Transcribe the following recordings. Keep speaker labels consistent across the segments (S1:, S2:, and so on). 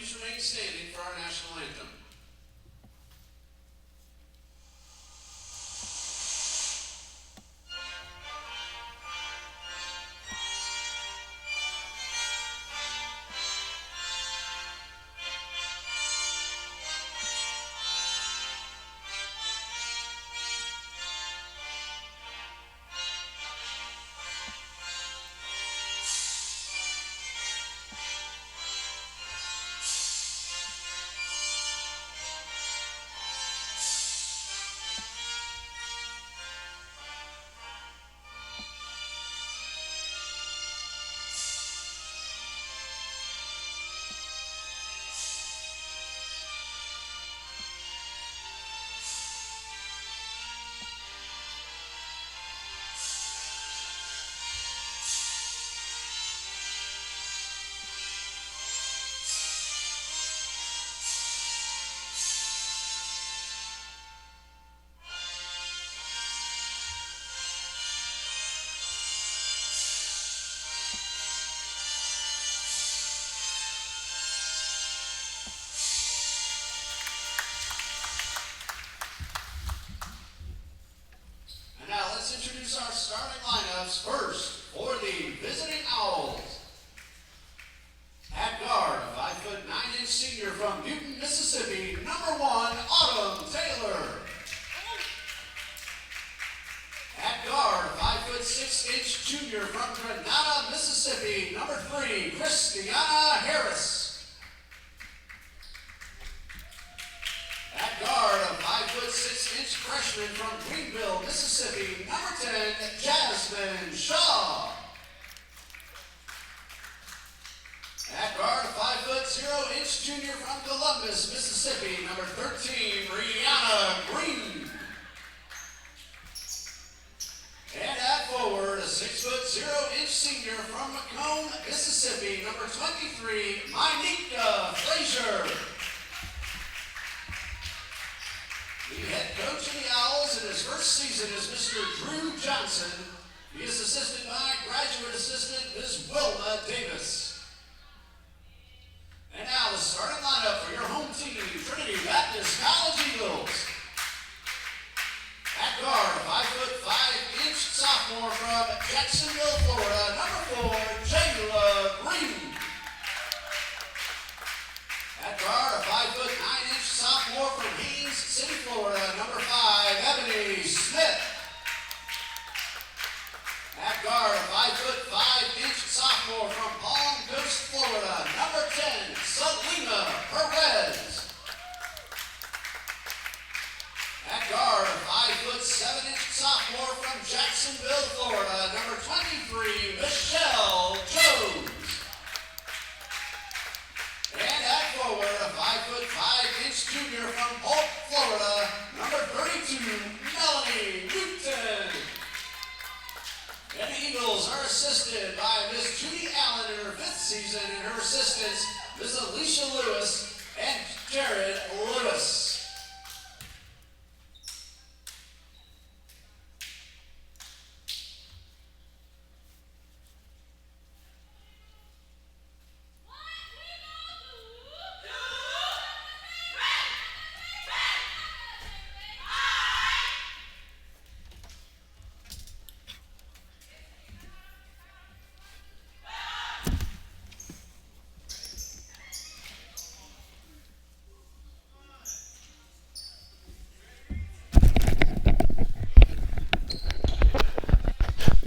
S1: please remain standing for our national anthem. Introduce our starting lineups. First, for the visiting Owls. At guard, 5'9" senior from Newton, Mississippi, number 1, Autumn Taylor. At guard, 5'6" junior from Grenada, Mississippi, number 3, Christiana Harris. At guard, a 5'6" freshman from Greenville, Mississippi, number 10, Jasmine Shaw. At guard, a 5'0" junior from Columbus, Mississippi, number 13, Brianna Green. And at forward, a 6'0" senior from Macomb, Mississippi, number 23, Monica Frazier. The head coach of the Owls in his first season is Mr. Drew Johnson. He is assisted by graduate assistant Ms. Wilma Davis. And now the starting lineup for your home team, Trinity Baptist College Eagles. At guard, 5'5" sophomore from Jacksonville, Florida, number 4, Jayla Green. At guard, a 5'9" sophomore from Haines City, Florida, number 5, Ebony Smith. At guard, a 5'5" sophomore from Palm Coast, Florida, number 10, Selena Perez. At guard, a 5'7" sophomore from Jacksonville, Florida, number 23, Michelle Jones. And at forward, a 5'5" junior from Polk, Florida, number 32, Melanie Newton. And the Eagles are assisted by Miss Judy Allen in her 5th season, and her assistants, Miss Alicia Lewis and Jared Lewis.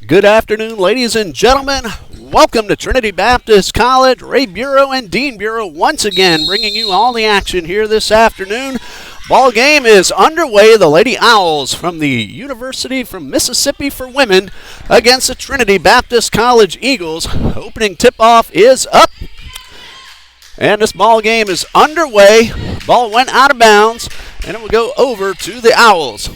S2: Good afternoon, ladies and gentlemen. Welcome to Trinity Baptist College. Ray Bureau and Dean Bureau once again bringing you all the action here this afternoon. Ball game is underway. The Lady Owls from the University from Mississippi for women against the Trinity Baptist College Eagles. Opening tip-off is up. And this ball game is underway. Ball went out of bounds, and it will go over to the Owls.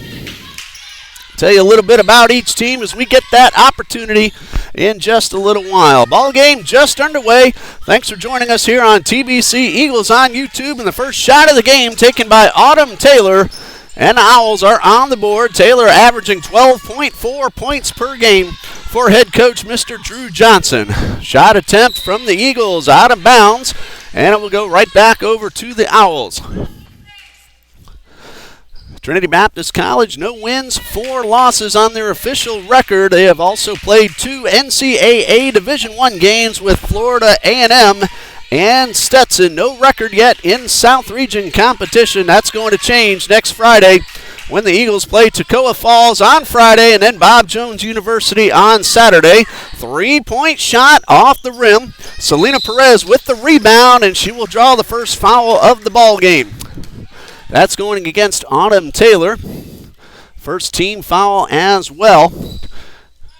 S2: Tell you a little bit about each team as we get that opportunity in just a little while. Ball game just underway. Thanks for joining us here on TBC Eagles on YouTube. And the first shot of the game taken by Autumn Taylor. And the Owls are on the board. Taylor averaging 12.4 points per game for head coach Mr. Drew Johnson. Shot attempt from the Eagles out of bounds. and it will go right back over to the Owls. Trinity Baptist College, no wins, 4 losses on their official record. They have also played 2 NCAA Division I games with Florida A&M and Stetson. No record yet in South Region competition. That's going to change next Friday when the Eagles play Toccoa Falls on Friday and then Bob Jones University on Saturday. 3-point shot off the rim. Selena Perez with the rebound, and she will draw the first foul of the ball game. That's going against Autumn Taylor. First team foul as well.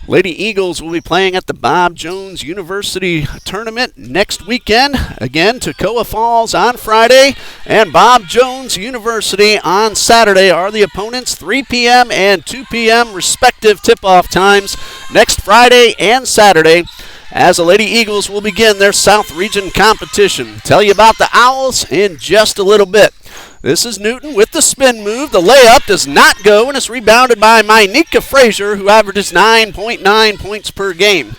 S2: Lady Eagles will be playing at the Bob Jones University tournament next weekend. Again, Toccoa Falls on Friday and Bob Jones University on Saturday are the opponents. 3 p.m. and 2 p.m. respective tip-off times next Friday and Saturday, as the Lady Eagles will begin their South Region competition. Tell you about the Owls in just a little bit. This is Newton with the spin move. The layup does not go, and it's rebounded by Mynika Frazier, who averages 9.9 points per game.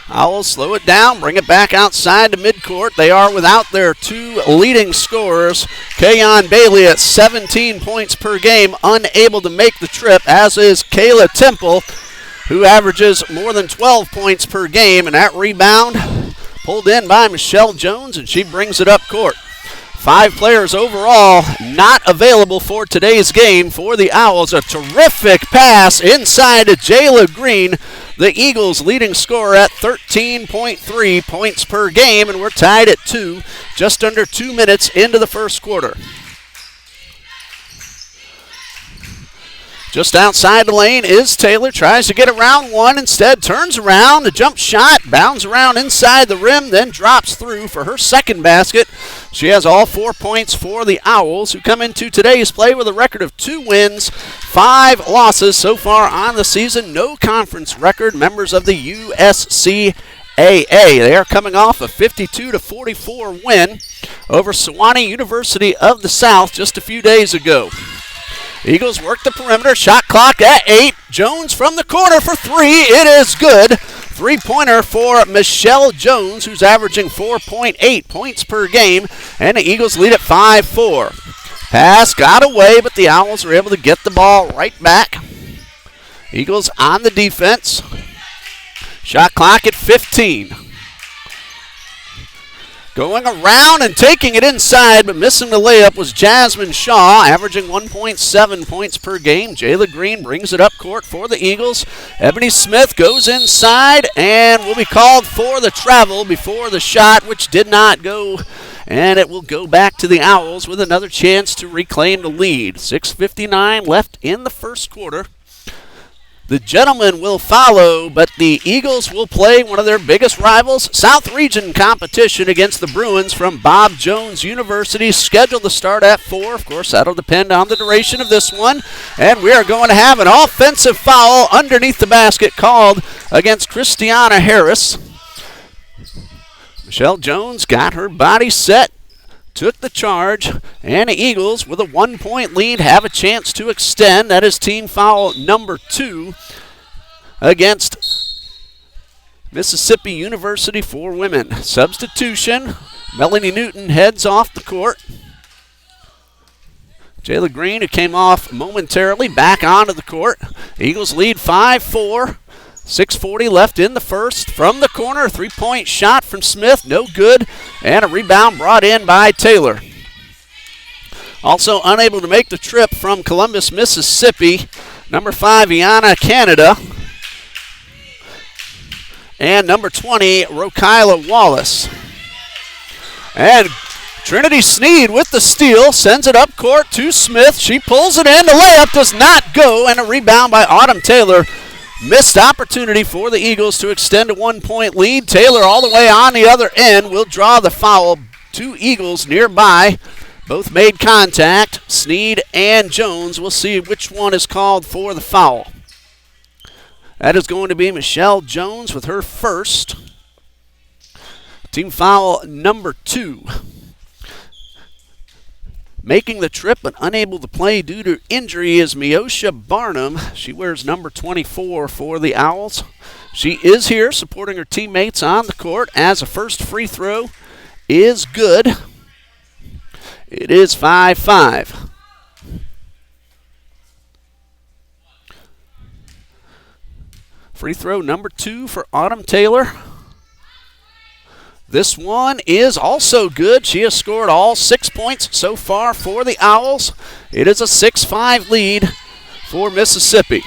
S2: Owls slow it down, bring it back outside to midcourt. They are without their 2 leading scorers. Kayon Bailey at 17 points per game, unable to make the trip, as is Kayla Temple, who averages more than 12 points per game. And that rebound pulled in by Michelle Jones, and she brings it up court. 5 players overall not available for today's game for the Owls. A terrific pass inside to Jayla Green, the Eagles' leading scorer at 13.3 points per game, and we're tied at 2, just under 2 minutes into the first quarter. Just outside the lane is Taylor. Tries to get around one. Instead, turns around. The jump shot bounds around inside the rim, then drops through for her second basket. She has all 4 points for the Owls, who come into today's play with a record of 2 wins, 5 losses so far on the season. No conference record. Members of the USCAA. They are coming off a 52-44 win over Sewanee University of the South just a few days ago. Eagles work the perimeter. Shot clock at 8. Jones from the corner for 3. It is good. 3-pointer for Michelle Jones, who's averaging 4.8 points per game. And the Eagles lead at 5-4. Pass got away, but the Owls were able to get the ball right back. Eagles on the defense. Shot clock at 15. Going around and taking it inside, but missing the layup was Jasmine Shaw, averaging 1.7 points per game. Jayla Green brings it up court for the Eagles. Ebony Smith goes inside and will be called for the travel before the shot, which did not go. And it will go back to the Owls with another chance to reclaim the lead. 6:59 left in the first quarter. The gentlemen will follow, but the Eagles will play one of their biggest rivals, South Region competition against the Bruins from Bob Jones University, scheduled to start at 4. Of course, that'll depend on the duration of this one. And we are going to have an offensive foul underneath the basket called against Christiana Harris. Michelle Jones got her body set, took the charge, and the Eagles, with a 1-point lead, have a chance to extend. That is team foul number 2 against Mississippi University for women. Substitution. Melanie Newton heads off the court. Jayla Green, who came off momentarily, back onto the court. Eagles lead 5-4. 6:40 left in the first. From the corner, a 3-point shot from Smith, no good, and a rebound brought in by Taylor. Also unable to make the trip from Columbus, Mississippi, number 5, Iana Canada, and number 20, Rokyla Wallace. And Trinity Sneed with the steal, sends it up court to Smith. She pulls it in. The layup does not go, and a rebound by Autumn Taylor. Missed opportunity for the Eagles to extend a 1-point lead. Taylor all the way on the other end will draw the foul. 2 Eagles nearby. Both made contact. Sneed and Jones. We'll see which one is called for the foul. That is going to be Michelle Jones with her first. Team foul number 2. Making the trip but unable to play due to injury is Miosha Barnum. She wears number 24 for the Owls. She is here supporting her teammates on the court as a first free throw is good. It is 5-5. Free throw number 2 for Autumn Taylor. This one is also good. She has scored all 6 points so far for the Owls. It is a 6-5 lead for Mississippi.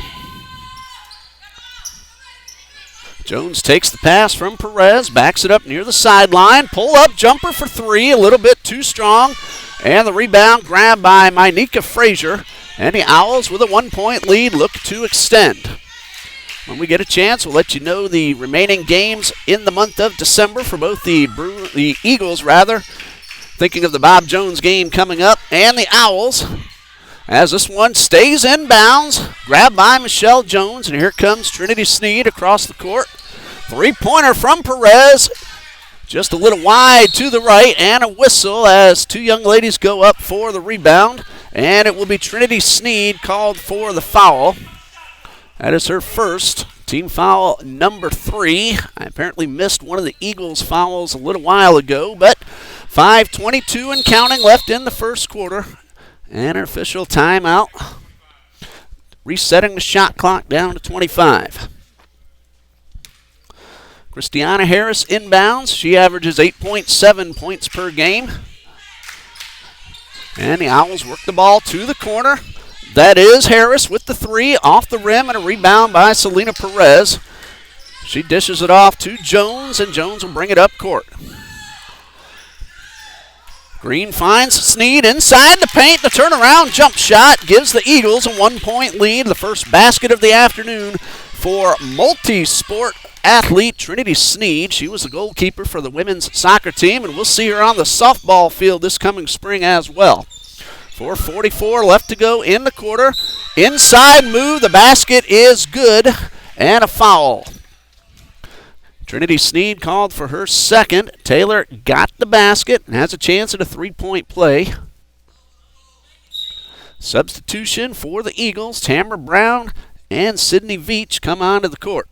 S2: Jones takes the pass from Perez, backs it up near the sideline. Pull-up jumper for 3, a little bit too strong. And the rebound grabbed by Mynika Frazier. And the Owls with a 1-point lead look to extend. When we get a chance, we'll let you know the remaining games in the month of December for both the Eagles, thinking of the Bob Jones game coming up, and the Owls, as this one stays in bounds, grabbed by Michelle Jones, and here comes Trinity Sneed across the court. Three-pointer from Perez, just a little wide to the right, and a whistle as two young ladies go up for the rebound, and it will be Trinity Sneed called for the foul. That is her first, team foul number 3. I apparently missed one of the Eagles' fouls a little while ago, but 5:22 and counting left in the first quarter. And an official timeout, resetting the shot clock down to 25. Christiana Harris inbounds. She averages 8.7 points per game. And the Owls work the ball to the corner. That is Harris with the 3 off the rim and a rebound by Selena Perez. She dishes it off to Jones, and Jones will bring it up court. Green finds Sneed inside the paint. The turnaround jump shot gives the Eagles a 1-point lead. The first basket of the afternoon for multi-sport athlete Trinity Sneed. She was the goalkeeper for the women's soccer team, and we'll see her on the softball field this coming spring as well. 4:44 left to go in the quarter. Inside move, the basket is good, and a foul. Trinity Sneed called for her second. Taylor got the basket and has a chance at a 3-point play. Substitution for the Eagles. Tamara Brown and Sydney Veach come onto the court.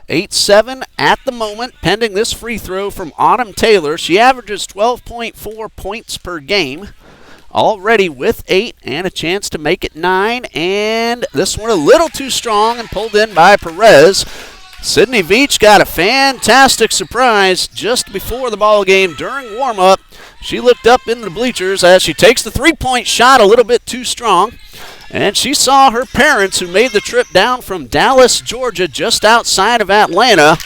S2: 8-7 at the moment, pending this free throw from Autumn Taylor. She averages 12.4 points per game, already with 8 and a chance to make it 9. And this one a little too strong and pulled in by Perez. Sydney Veach got a fantastic surprise just before the ball game during warm-up. She looked up in the bleachers as she takes the three-point shot a little bit too strong. And she saw her parents, who made the trip down from Dallas, Georgia, just outside of Atlanta,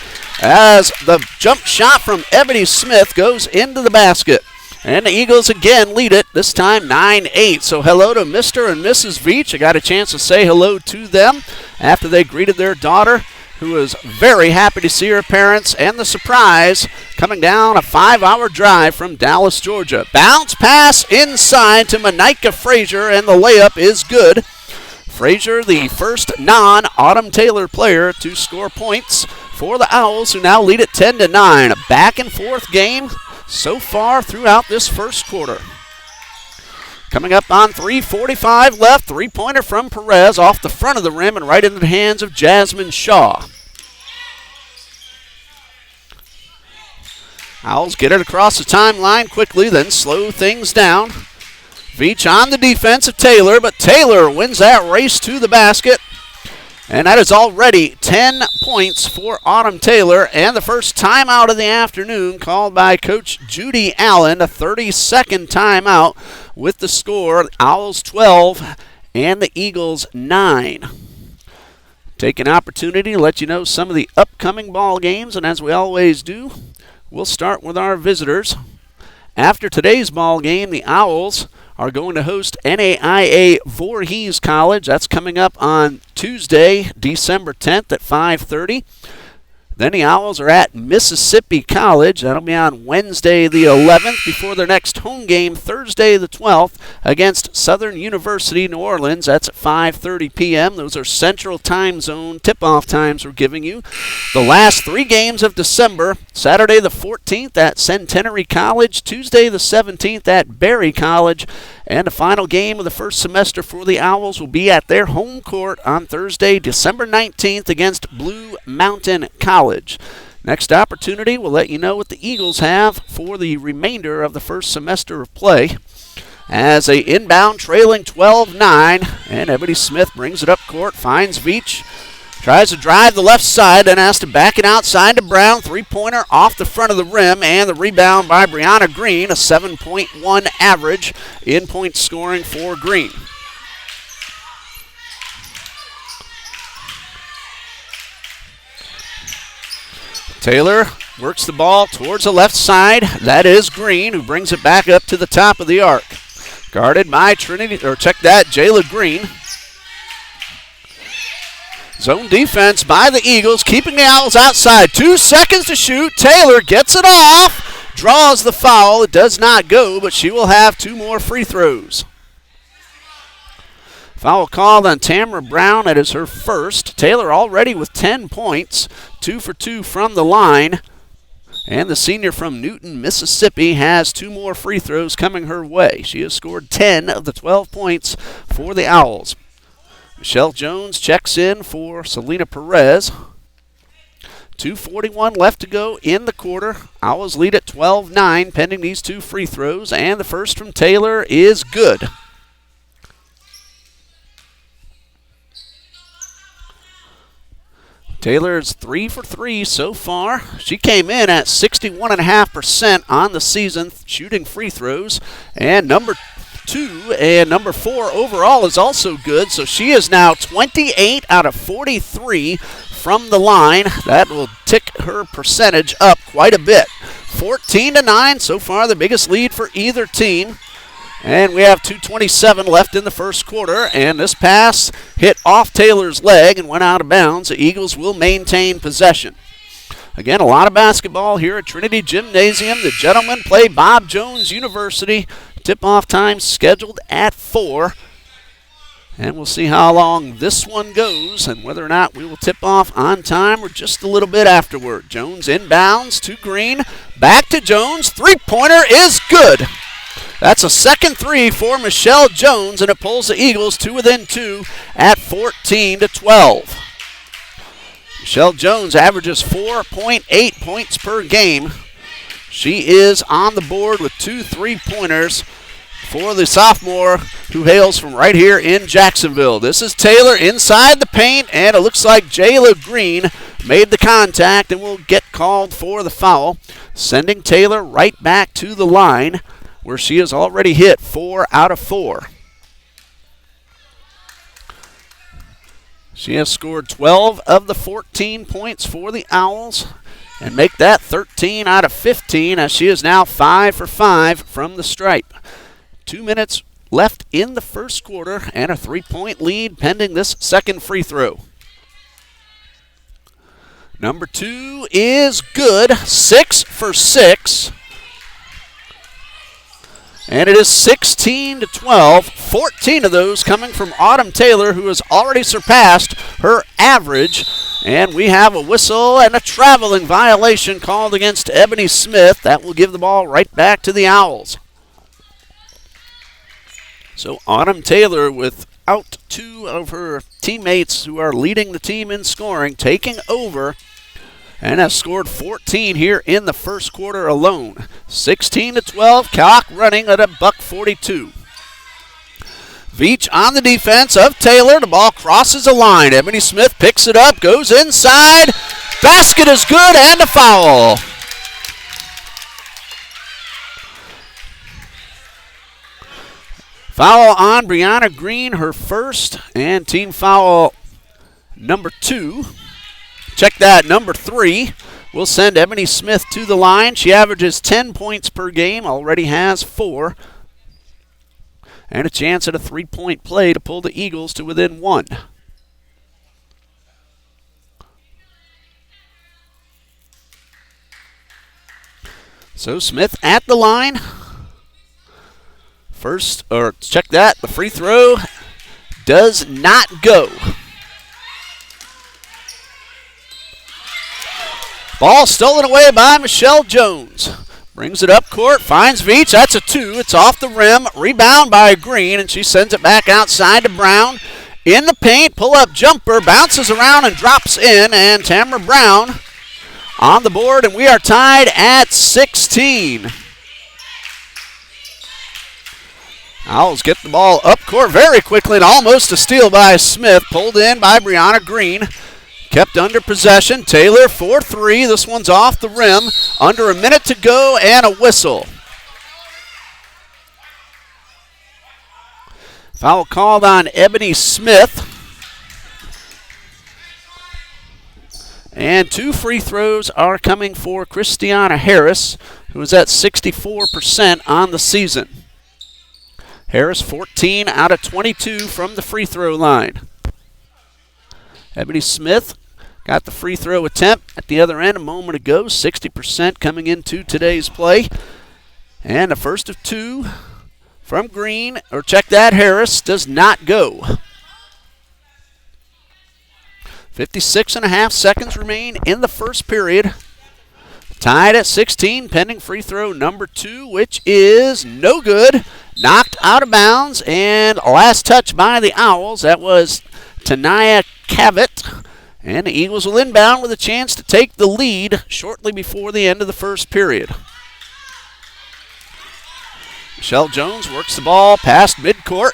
S2: as the jump shot from Ebony Smith goes into the basket. And the Eagles again lead it, this time 9-8. So hello to Mr. and Mrs. Veach. I got a chance to say hello to them after they greeted their daughter, who was very happy to see her parents, and the surprise coming down a 5-hour drive from Dallas, Georgia. Bounce pass inside to Mynika Frazier, and the layup is good. Frazier, the first non-Autumn Taylor player to score points for the Owls, who now lead it 10-9. A back-and-forth game so far throughout this first quarter. Coming up on 3:45 left, three-pointer from Perez off the front of the rim and right into the hands of Jasmine Shaw. Owls get it across the timeline quickly, then slow things down. Veach on the defense of Taylor, but Taylor wins that race to the basket. And that is already 10 points for Autumn Taylor, and the first timeout of the afternoon called by Coach Judy Allen, a 30-second timeout with the score, Owls 12 and the Eagles 9. Take an opportunity to let you know some of the upcoming ball games, and as we always do, we'll start with our visitors. After today's ball game, the Owls are going to host NAIA Voorhees College. That's coming up on Tuesday, December 10th at 5:30. Then the Owls are at Mississippi College. That'll be on Wednesday the 11th before their next home game Thursday the 12th against Southern University New Orleans. That's at 5:30 p.m. Those are Central Time Zone tip-off times we're giving you. The last 3 games of December, Saturday the 14th at Centenary College, Tuesday the 17th at Berry College, and the final game of the first semester for the Owls will be at their home court on Thursday, December 19th against Blue Mountain College. Next opportunity, we'll let you know what the Eagles have for the remainder of the first semester of play. As they inbound trailing 12-9, and Ebony Smith brings it up court, finds Veach, tries to drive the left side, then has to back it outside to Brown. Three-pointer off the front of the rim, and the rebound by Brianna Green, a 7.1 average in point scoring for Green. Taylor works the ball towards the left side. That is Green, who brings it back up to the top of the arc. Guarded by Jayla Green. Zone defense by the Eagles, keeping the Owls outside. 2 seconds to shoot. Taylor gets it off, draws the foul. It does not go, but she will have 2 more free throws. Foul called on Tamara Brown. It is her first. Taylor already with 10 points, 2 for 2 from the line. And the senior from Newton, Mississippi, has 2 more free throws coming her way. She has scored 10 of the 12 points for the Owls. Michelle Jones checks in for Selena Perez. 2:41 left to go in the quarter. Owls lead at 12-9 pending these 2 free throws, and the first from Taylor is good. Taylor's 3 for 3 so far. She came in at 61.5% on the season shooting free throws, and number 2 and number 4 overall is also good, so she is now 28 out of 43 from the line. That will tick her percentage up quite a bit. 14-9 so far, the biggest lead for either team. And we have 2:27 left in the first quarter, and this pass hit off Taylor's leg and went out of bounds. The Eagles will maintain possession. Again, a lot of basketball here at Trinity Gymnasium. The gentlemen play Bob Jones University. Tip-off time scheduled at 4. And we'll see how long this one goes and whether or not we will tip off on time or just a little bit afterward. Jones inbounds to Green. Back to Jones. Three-pointer is good. That's a second 3 for Michelle Jones, and it pulls the Eagles to within 2 at 14-12. Michelle Jones averages 4.8 points per game. She is on the board with 2 3-pointers for the sophomore who hails from right here in Jacksonville. This is Taylor inside the paint, and it looks like Jayla Green made the contact and will get called for the foul, sending Taylor right back to the line where she has already hit 4 out of 4. She has scored 12 of the 14 points for the Owls and make that 13 out of 15 as she is now 5 for 5 from the stripe. 2 minutes left in the first quarter and a 3-point lead pending this second free throw. Number 2 is good, 6 for 6. And it is 16-12, 14 of those coming from Autumn Taylor, who has already surpassed her average. And we have a whistle and a traveling violation called against Ebony Smith. That will give the ball right back to the Owls. So Autumn Taylor, without 2 of her teammates who are leading the team in scoring, taking over, and has scored 14 here in the first quarter alone. 16-12, clock running at $1:42. Veach on the defense of Taylor. The ball crosses the line. Ebony Smith picks it up, goes inside. Basket is good, and a foul. Foul on Brianna Green, her first, and team foul number 2. Check that, number 3 will send Ebony Smith to the line. She averages 10 points per game, already has 4. And a chance at a 3-point play to pull the Eagles to within 1. So Smith at the line. Check that. The free throw does not go. Ball stolen away by Michelle Jones. Brings it up court, finds Veach. That's a 2. It's off the rim. Rebound by Green, and she sends it back outside to Brown. In the paint, pull-up jumper, bounces around and drops in, and Tamara Brown on the board, and we are tied at 16. Owls get the ball up court very quickly, and almost a steal by Smith. Pulled in by Brianna Green. Kept under possession. Taylor for 3. This one's off the rim. Under a minute to go and a whistle. Foul called on Ebony Smith. And 2 free throws are coming for Christiana Harris, who is at 64% on the season. Harris 14 out of 22 from the free throw line. Ebony Smith got the free throw attempt at the other end a moment ago, 60% coming into today's play. And the first of 2 from Green, or check that, Harris, does not go. 56.5 seconds remain in the first period. Tied at 16, pending free throw number 2, which is no good. Knocked out of bounds, and last touch by the Owls. That was Tania Cavett. And the Eagles will inbound with a chance to take the lead shortly before the end of the first period. Michelle Jones works the ball past midcourt.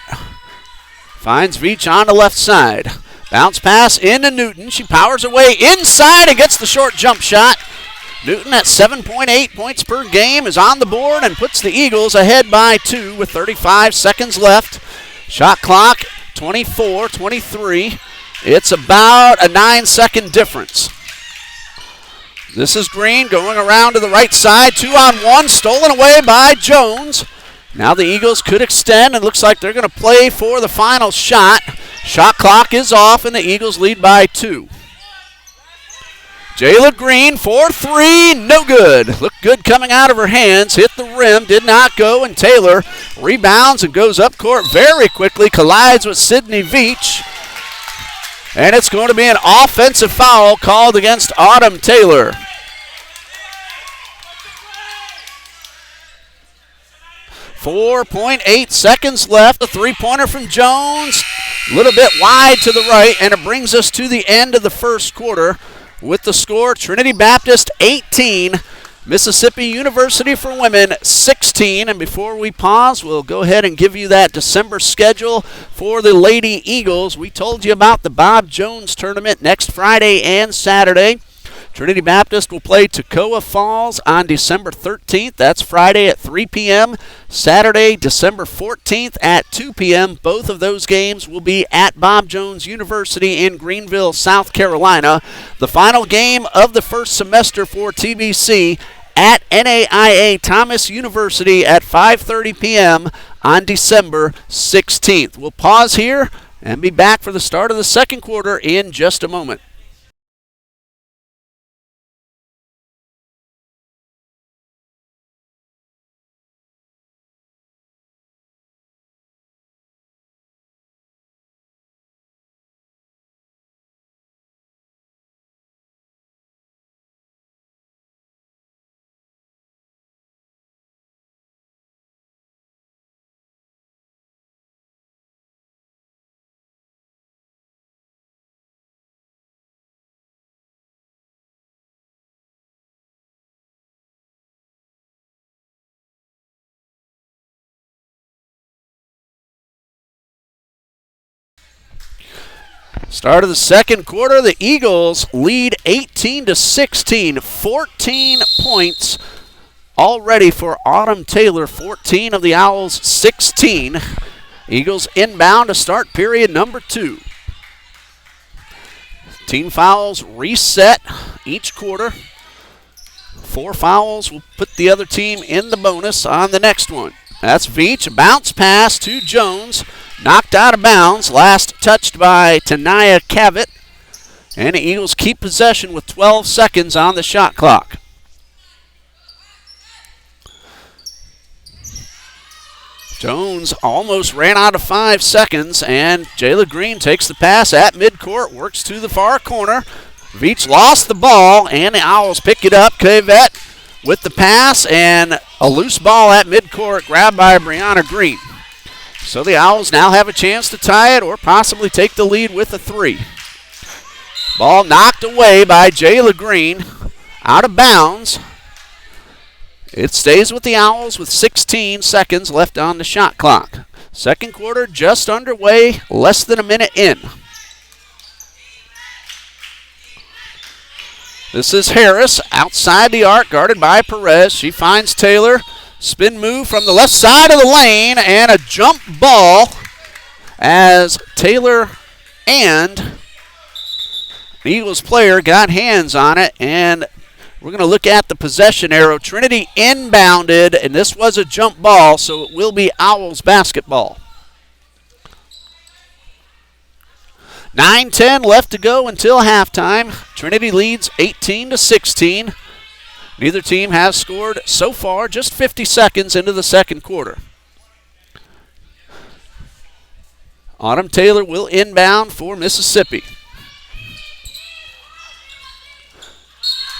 S2: Finds Veach on the left side. Bounce pass into Newton. She powers her way inside and gets the short jump shot. Newton at 7.8 points per game is on the board and puts the Eagles ahead by 2 with 35 seconds left. Shot clock 24-23. It's about a 9-second difference. This is Green going around to the right side. 2-on-1, stolen away by Jones. Now the Eagles could extend, and looks like they're going to play for the final shot. Shot clock is off, and the Eagles lead by 2. Jayla Green for 3, no good. Looked good coming out of her hands, hit the rim, did not go, and Taylor rebounds and goes up court very quickly, collides with Sydney Veach. And it's going to be an offensive foul called against Autumn Taylor. .8 seconds left. A three-pointer from Jones. A little bit wide to the right, and it brings us to the end of the first quarter with the score, Trinity Baptist 18, Mississippi University for Women 16. And before we pause, we'll go ahead and give you that December schedule for the Lady Eagles. We told you about the Bob Jones tournament next Friday and Saturday. Trinity Baptist will play Toccoa Falls on December 13th. That's Friday at 3 p.m. Saturday, December 14th at 2 p.m. Both of those games will be at Bob Jones University in Greenville, South Carolina. The final game of the first semester for TBC at NAIA Thomas University at 5:30 p.m. on December 16th. We'll pause here and be back for the start of the second quarter in just a moment. Start of the second quarter, the Eagles lead 18-16, 14 points already for Autumn Taylor, 14 of the Owls' 16. Eagles inbound to start period number 2. Team fouls reset each quarter. 4 fouls will put the other team in the bonus on the next one. That's Veach, a bounce pass to Jones. Knocked out of bounds, last touched by Tania Cavett. And the Eagles keep possession with 12 seconds on the shot clock. Jones almost ran out of 5 seconds, and Jayla Green takes the pass at midcourt, works to the far corner. Veach lost the ball, and the Owls pick it up. Cavett with the pass, and a loose ball at midcourt grabbed by Brianna Green. So the Owls now have a chance to tie it or possibly take the lead with a 3. Ball knocked away by Jayla Green, out of bounds. It stays with the Owls with 16 seconds left on the shot clock. Second quarter just underway, less than a minute in. This is Harris outside the arc, guarded by Perez. She finds Taylor. Spin move from the left side of the lane, and a jump ball as Taylor and an Eagles player got hands on it, and we're going to look at the possession arrow. Trinity inbounded, and this was a jump ball, so it will be Owls basketball. 9:10 left to go until halftime. Trinity leads 18-16. Neither team has scored so far, just 50 seconds into the second quarter. Autumn Taylor will inbound for Mississippi.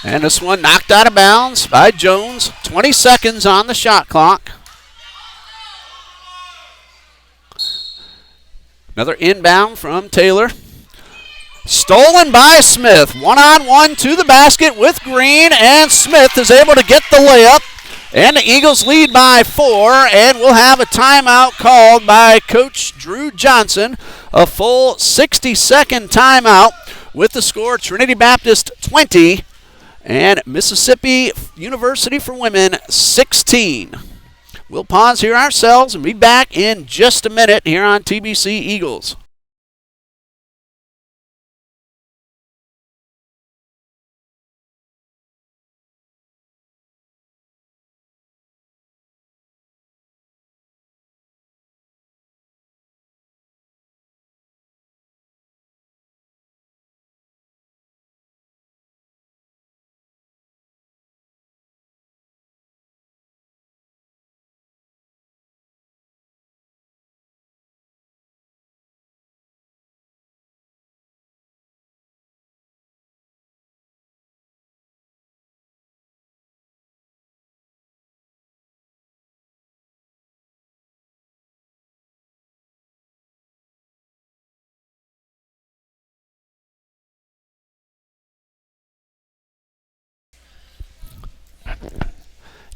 S2: And this one knocked out of bounds by Jones. 20 seconds on the shot clock. Another inbound from Taylor. Stolen by Smith. One-on-one to the basket with Green, and Smith is able to get the layup. And the Eagles lead by 4, and we'll have a timeout called by Coach Drew Johnson. A full 60-second timeout with the score Trinity Baptist 20 and Mississippi University for Women 16. We'll pause here ourselves and be back in just a minute here on TBC Eagles.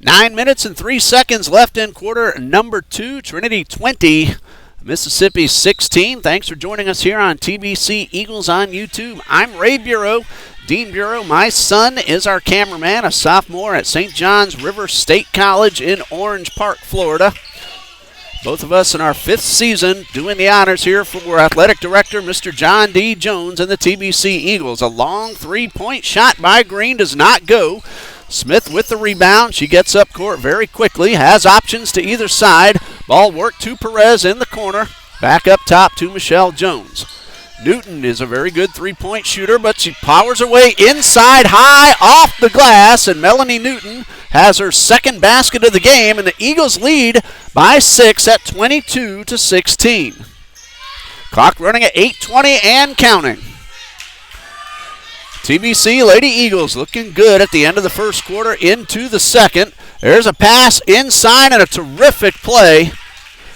S2: Nine minutes and 3 seconds left in quarter number 2. Trinity 20, Mississippi 16. Thanks for joining us here on TBC Eagles on YouTube. I'm Ray Bureau, Dean Bureau. My son is our cameraman, a sophomore at St. John's River State College in Orange Park, Florida. Both of us in our 5th season doing the honors here for athletic director Mr. John D. Jones and the TBC Eagles. A long three-point shot by Green does not go. Smith with the rebound. She gets up court very quickly, has options to either side. Ball worked to Perez in the corner. Back up top to Michelle Jones. Newton is a very good three-point shooter, but she powers her way inside high off the glass, and Melanie Newton has her second basket of the game, and the Eagles lead by 6 at 22-16. Clock running at 8:20 and counting. TBC Lady Eagles looking good at the end of the first quarter into the second. There's a pass inside and a terrific play.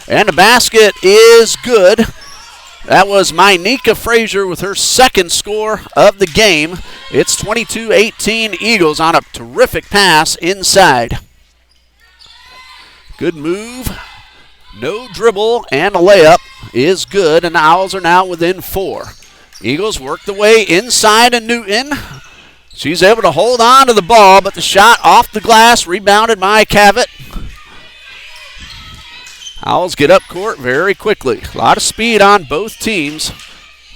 S2: And the basket is good. That was Mynika Frazier with her second score of the game. It's 22-18 Eagles on a terrific pass inside. Good move. No dribble, and a layup is good, and the Owls are now within 4. Eagles work the way inside of Newton. She's able to hold on to the ball, but the shot off the glass, rebounded by Cavett. Owls get up court very quickly. A lot of speed on both teams.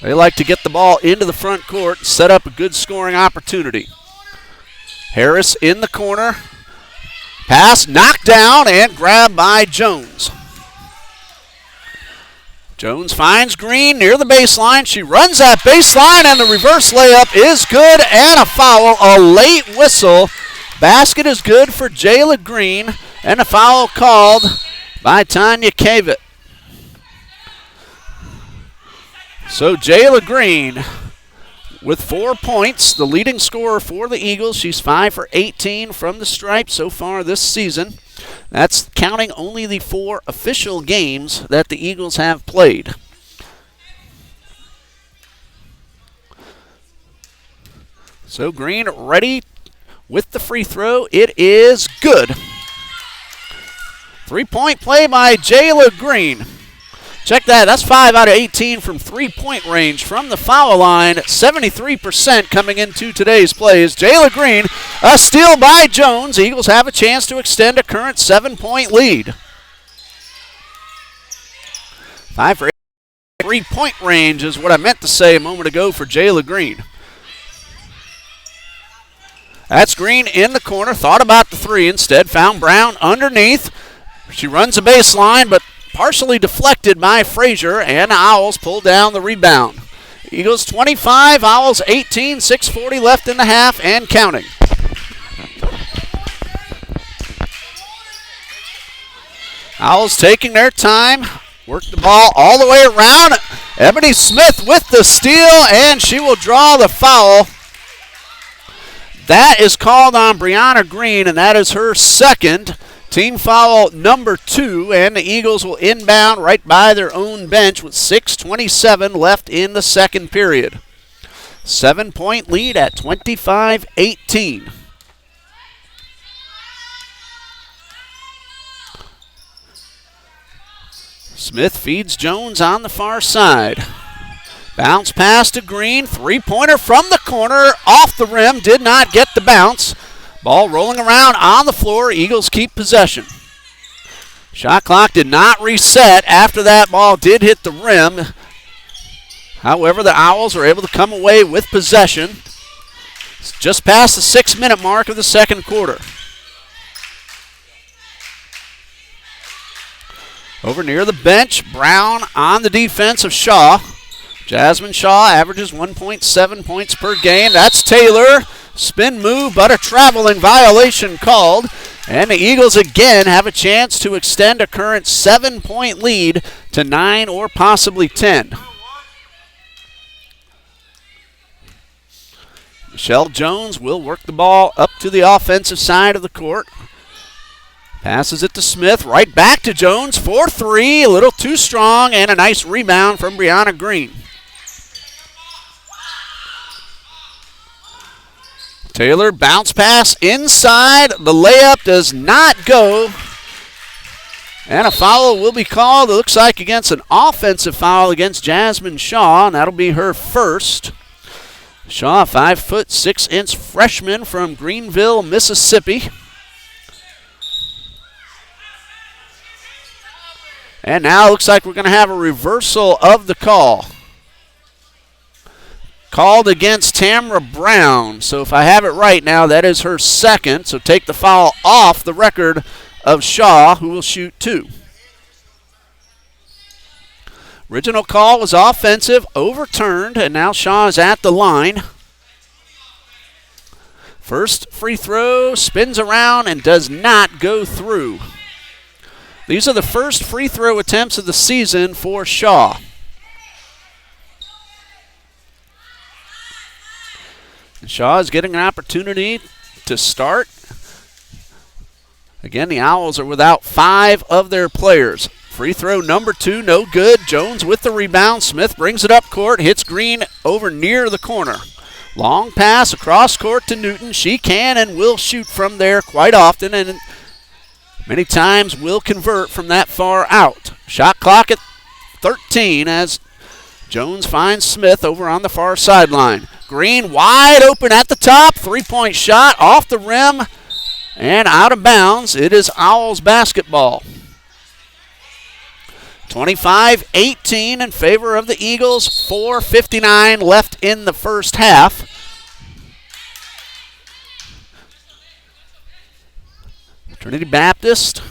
S2: They like to get the ball into the front court and set up a good scoring opportunity. Harris in the corner. Pass knocked down and grabbed by Jones. Jones finds Green near the baseline. She runs that baseline, and the reverse layup is good, and a foul, a late whistle. Basket is good for Jayla Green, and a foul called by Tanya Cavett. So Jayla Green with 4 points, the leading scorer for the Eagles. She's 5 for 18 from the stripe so far this season. That's counting only the 4 official games that the Eagles have played. So Green ready with the free throw. It is good. 3-point play by Jayla Green. Check that. That's 5 out of 18 from three-point range from the foul line. 73% coming into today's plays. Jayla Green, a steal by Jones. Eagles have a chance to extend a current 7-point lead. 5 for 8. Three-point range is what I meant to say a moment ago for Jayla Green. That's Green in the corner. Thought about the three. Instead found Brown underneath. She runs a baseline, but partially deflected by Frazier, and Owls pull down the rebound. Eagles 25, Owls 18, 6:40 left in the half and counting. Owls taking their time, work the ball all the way around. Ebony Smith with the steal, and she will draw the foul. That is called on Brianna Green, and that is her second. Team foul number 2, and the Eagles will inbound right by their own bench with 6:27 left in the second period. 7-point lead at 25-18. Smith feeds Jones on the far side. Bounce pass to Green. Three-pointer from the corner. Off the rim. Did not get the bounce. Ball rolling around on the floor. Eagles keep possession. Shot clock did not reset after that ball did hit the rim. However, the Owls are able to come away with possession. It's just past the 6-minute mark of the second quarter. Over near the bench, Brown on the defense of Shaw. Jasmine Shaw averages 1.7 points per game. That's Taylor. Spin move, but a traveling violation called. And the Eagles again have a chance to extend a current 7-point lead to 9 or possibly 10. Michelle Jones will work the ball up to the offensive side of the court. Passes it to Smith, right back to Jones for 3. A little too strong, and a nice rebound from Brianna Green. Taylor, bounce pass inside. The layup does not go. And a foul will be called, it looks like, against an offensive foul against Jasmine Shaw, and that'll be her first. Shaw, 5'6" freshman from Greenville, Mississippi. And now it looks like we're going to have a reversal of the call. Called against Tamra Brown. So if I have it right now, that is her second. So take the foul off the record of Shaw, who will shoot 2. Original call was offensive, overturned, and now Shaw is at the line. First free throw, spins around and does not go through. These are the first free throw attempts of the season for Shaw. And Shaw is getting an opportunity to start. Again, the Owls are without 5 of their players. Free throw number 2, no good. Jones with the rebound. Smith brings it up court, hits Green over near the corner. Long pass across court to Newton. She can and will shoot from there quite often, and many times will convert from that far out. Shot clock at 13 as Jones finds Smith over on the far sideline. Green wide open at the top. 3-point shot off the rim and out of bounds. It is Owls basketball. 25-18 in favor of the Eagles. 4:59 left in the first half. Trinity Baptist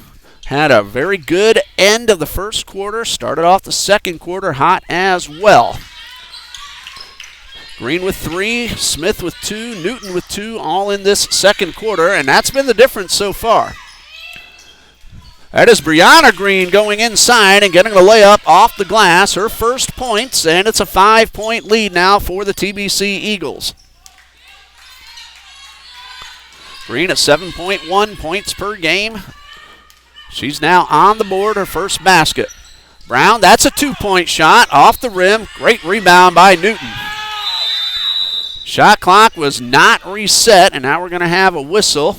S2: had a very good end of the first quarter. Started off the second quarter hot as well. Green with 3, Smith with 2, Newton with 2, all in this second quarter, and that's been the difference so far. That is Brianna Green going inside and getting the layup off the glass. Her first points, and it's a 5-point lead now for the TBC Eagles. Green at 7.1 points per game. She's now on the board, her first basket. Brown, that's a 2-point shot off the rim. Great rebound by Newton. Shot clock was not reset, and now we're going to have a whistle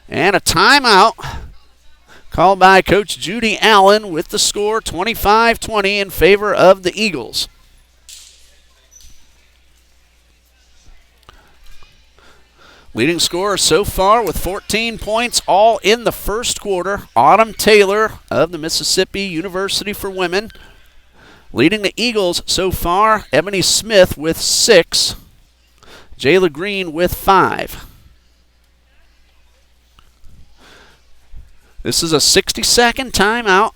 S2: and a timeout called by Coach Judy Allen with the score 25-20 in favor of the Eagles. Leading scorer so far with 14 points all in the first quarter, Autumn Taylor of the Mississippi University for Women. Leading the Eagles so far, Ebony Smith with 6, Jayla Green with 5. This is a 60-second timeout.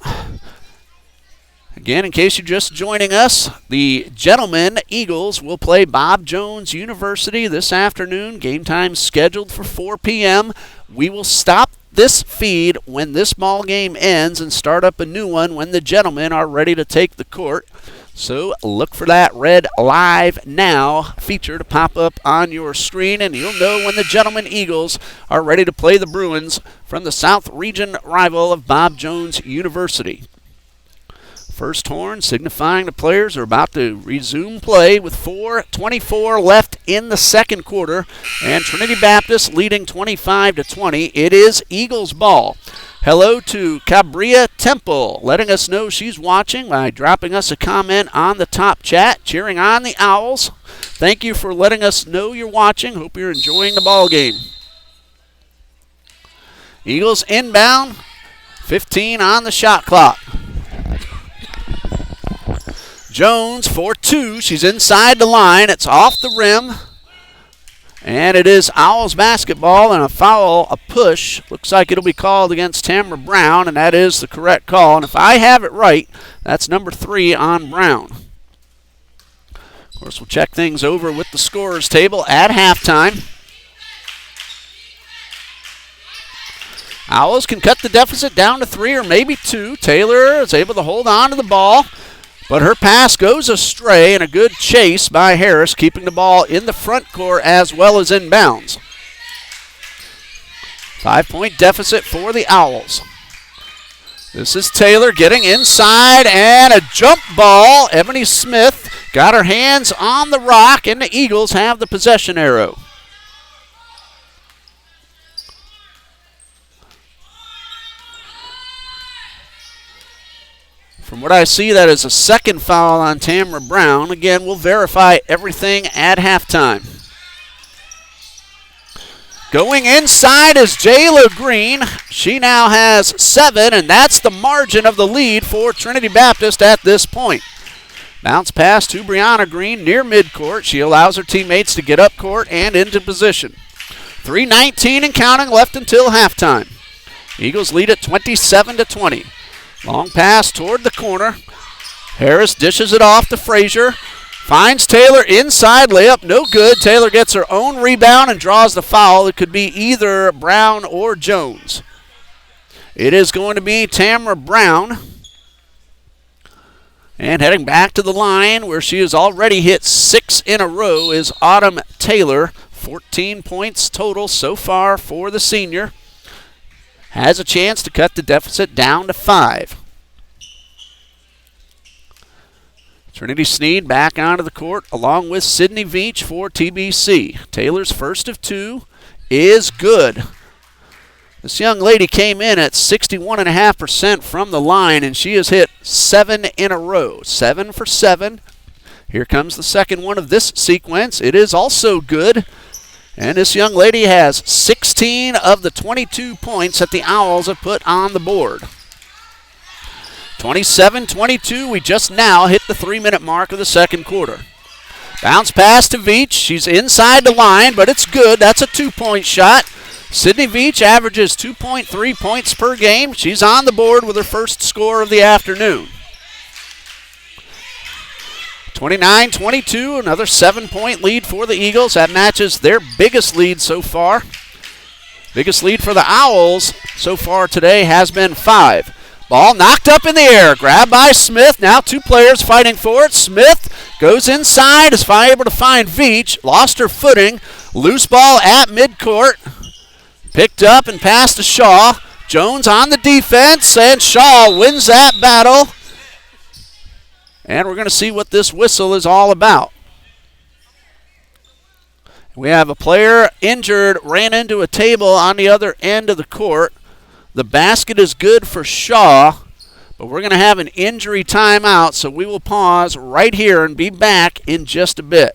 S2: Again, in case you're just joining us, the Gentlemen Eagles will play Bob Jones University this afternoon. Game time scheduled for 4 p.m. We will stop this feed when this ball game ends and start up a new one when the Gentlemen are ready to take the court. So look for that red Live Now feature to pop up on your screen, and you'll know when the Gentlemen Eagles are ready to play the Bruins from the South Region rival of Bob Jones University. First horn signifying the players are about to resume play with 4:24 left in the second quarter, and Trinity Baptist leading 25-20. It is Eagles ball. Hello to Cabria Temple, letting us know she's watching by dropping us a comment on the top chat, cheering on the Owls. Thank you for letting us know you're watching. Hope you're enjoying the ball game. Eagles inbound, 15 on the shot clock. Jones for 2. She's inside the line. It's off the rim. And it is Owls basketball, and a foul, a push. Looks like it'll be called against Tamara Brown, and that is the correct call. And if I have it right, that's number 3 on Brown. Of course, we'll check things over with the scorers table at halftime. Owls can cut the deficit down to 3 or maybe 2. Taylor is able to hold on to the ball, but her pass goes astray, and a good chase by Harris, keeping the ball in the front court as well as inbounds. 5-point deficit for the Owls. This is Taylor getting inside, and a jump ball. Ebony Smith got her hands on the rock, and the Eagles have the possession arrow. From what I see, that is a second foul on Tamara Brown. Again, we'll verify everything at halftime. Going inside is Jayla Green. She now has 7, and that's the margin of the lead for Trinity Baptist at this point. Bounce pass to Brianna Green near midcourt. She allows her teammates to get up court and into position. 3:19 and counting left until halftime. Eagles lead at 27-20. Long pass toward the corner. Harris dishes it off to Frazier. Finds Taylor inside, layup no good. Taylor gets her own rebound and draws the foul. It could be either Brown or Jones. It is going to be Tamara Brown. And heading back to the line where she has already hit 6 in a row is Autumn Taylor. 14 points total so far for the senior. Has a chance to cut the deficit down to 5. Trinity Sneed back onto the court along with Sydney Veach for TBC. Taylor's first of 2 is good. This young lady came in at 61.5% from the line, and she has hit 7 in a row. 7 for 7. Here comes the second one of this sequence. It is also good. And this young lady has 16 of the 22 points that the Owls have put on the board. 27-22, we just now hit the 3-minute mark of the second quarter. Bounce pass to Veach. She's inside the line, but it's good. That's a 2-point shot. Sydney Veach averages 2.3 points per game. She's on the board with her first score of the afternoon. 29-22, another 7-point lead for the Eagles. That matches their biggest lead so far. Biggest lead for the Owls so far today has been 5. Ball knocked up in the air, grabbed by Smith. Now 2 players fighting for it. Smith goes inside, is able to find Veach, lost her footing. Loose ball at midcourt. Picked up and passed to Shaw. Jones on the defense, and Shaw wins that battle. And we're going to see what this whistle is all about. We have a player injured, ran into a table on the other end of the court. The basket is good for Shaw, but we're going to have an injury timeout, so we will pause right here and be back in just a bit.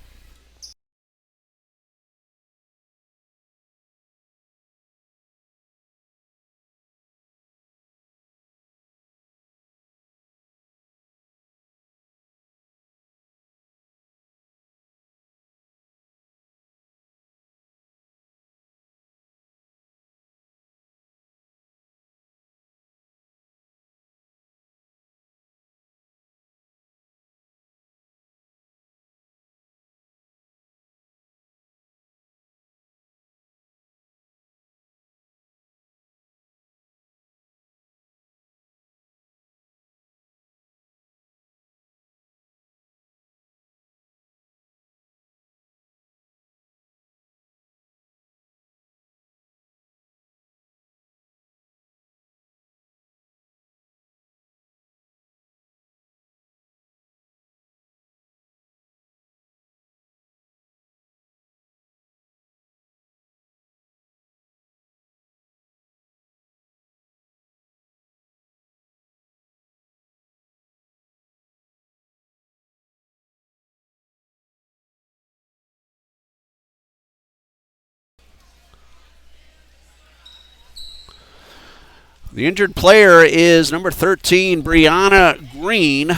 S2: The injured player is number 13, Brianna Green,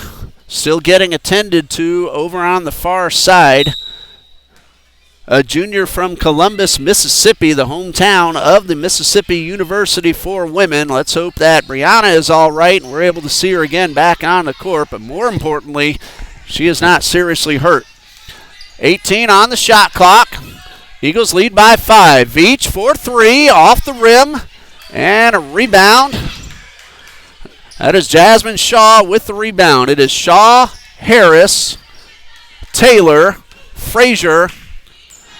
S2: still getting attended to over on the far side. A junior from Columbus, Mississippi, the hometown of the Mississippi University for women. Let's hope that Brianna is all right and we're able to see her again back on the court, but more importantly, she is not seriously hurt. 18 on the shot clock. Eagles lead by 5. Veach for 3, off the rim. And a rebound. That is Jasmine Shaw with the rebound. It is Shaw, Harris, Taylor, Frazier,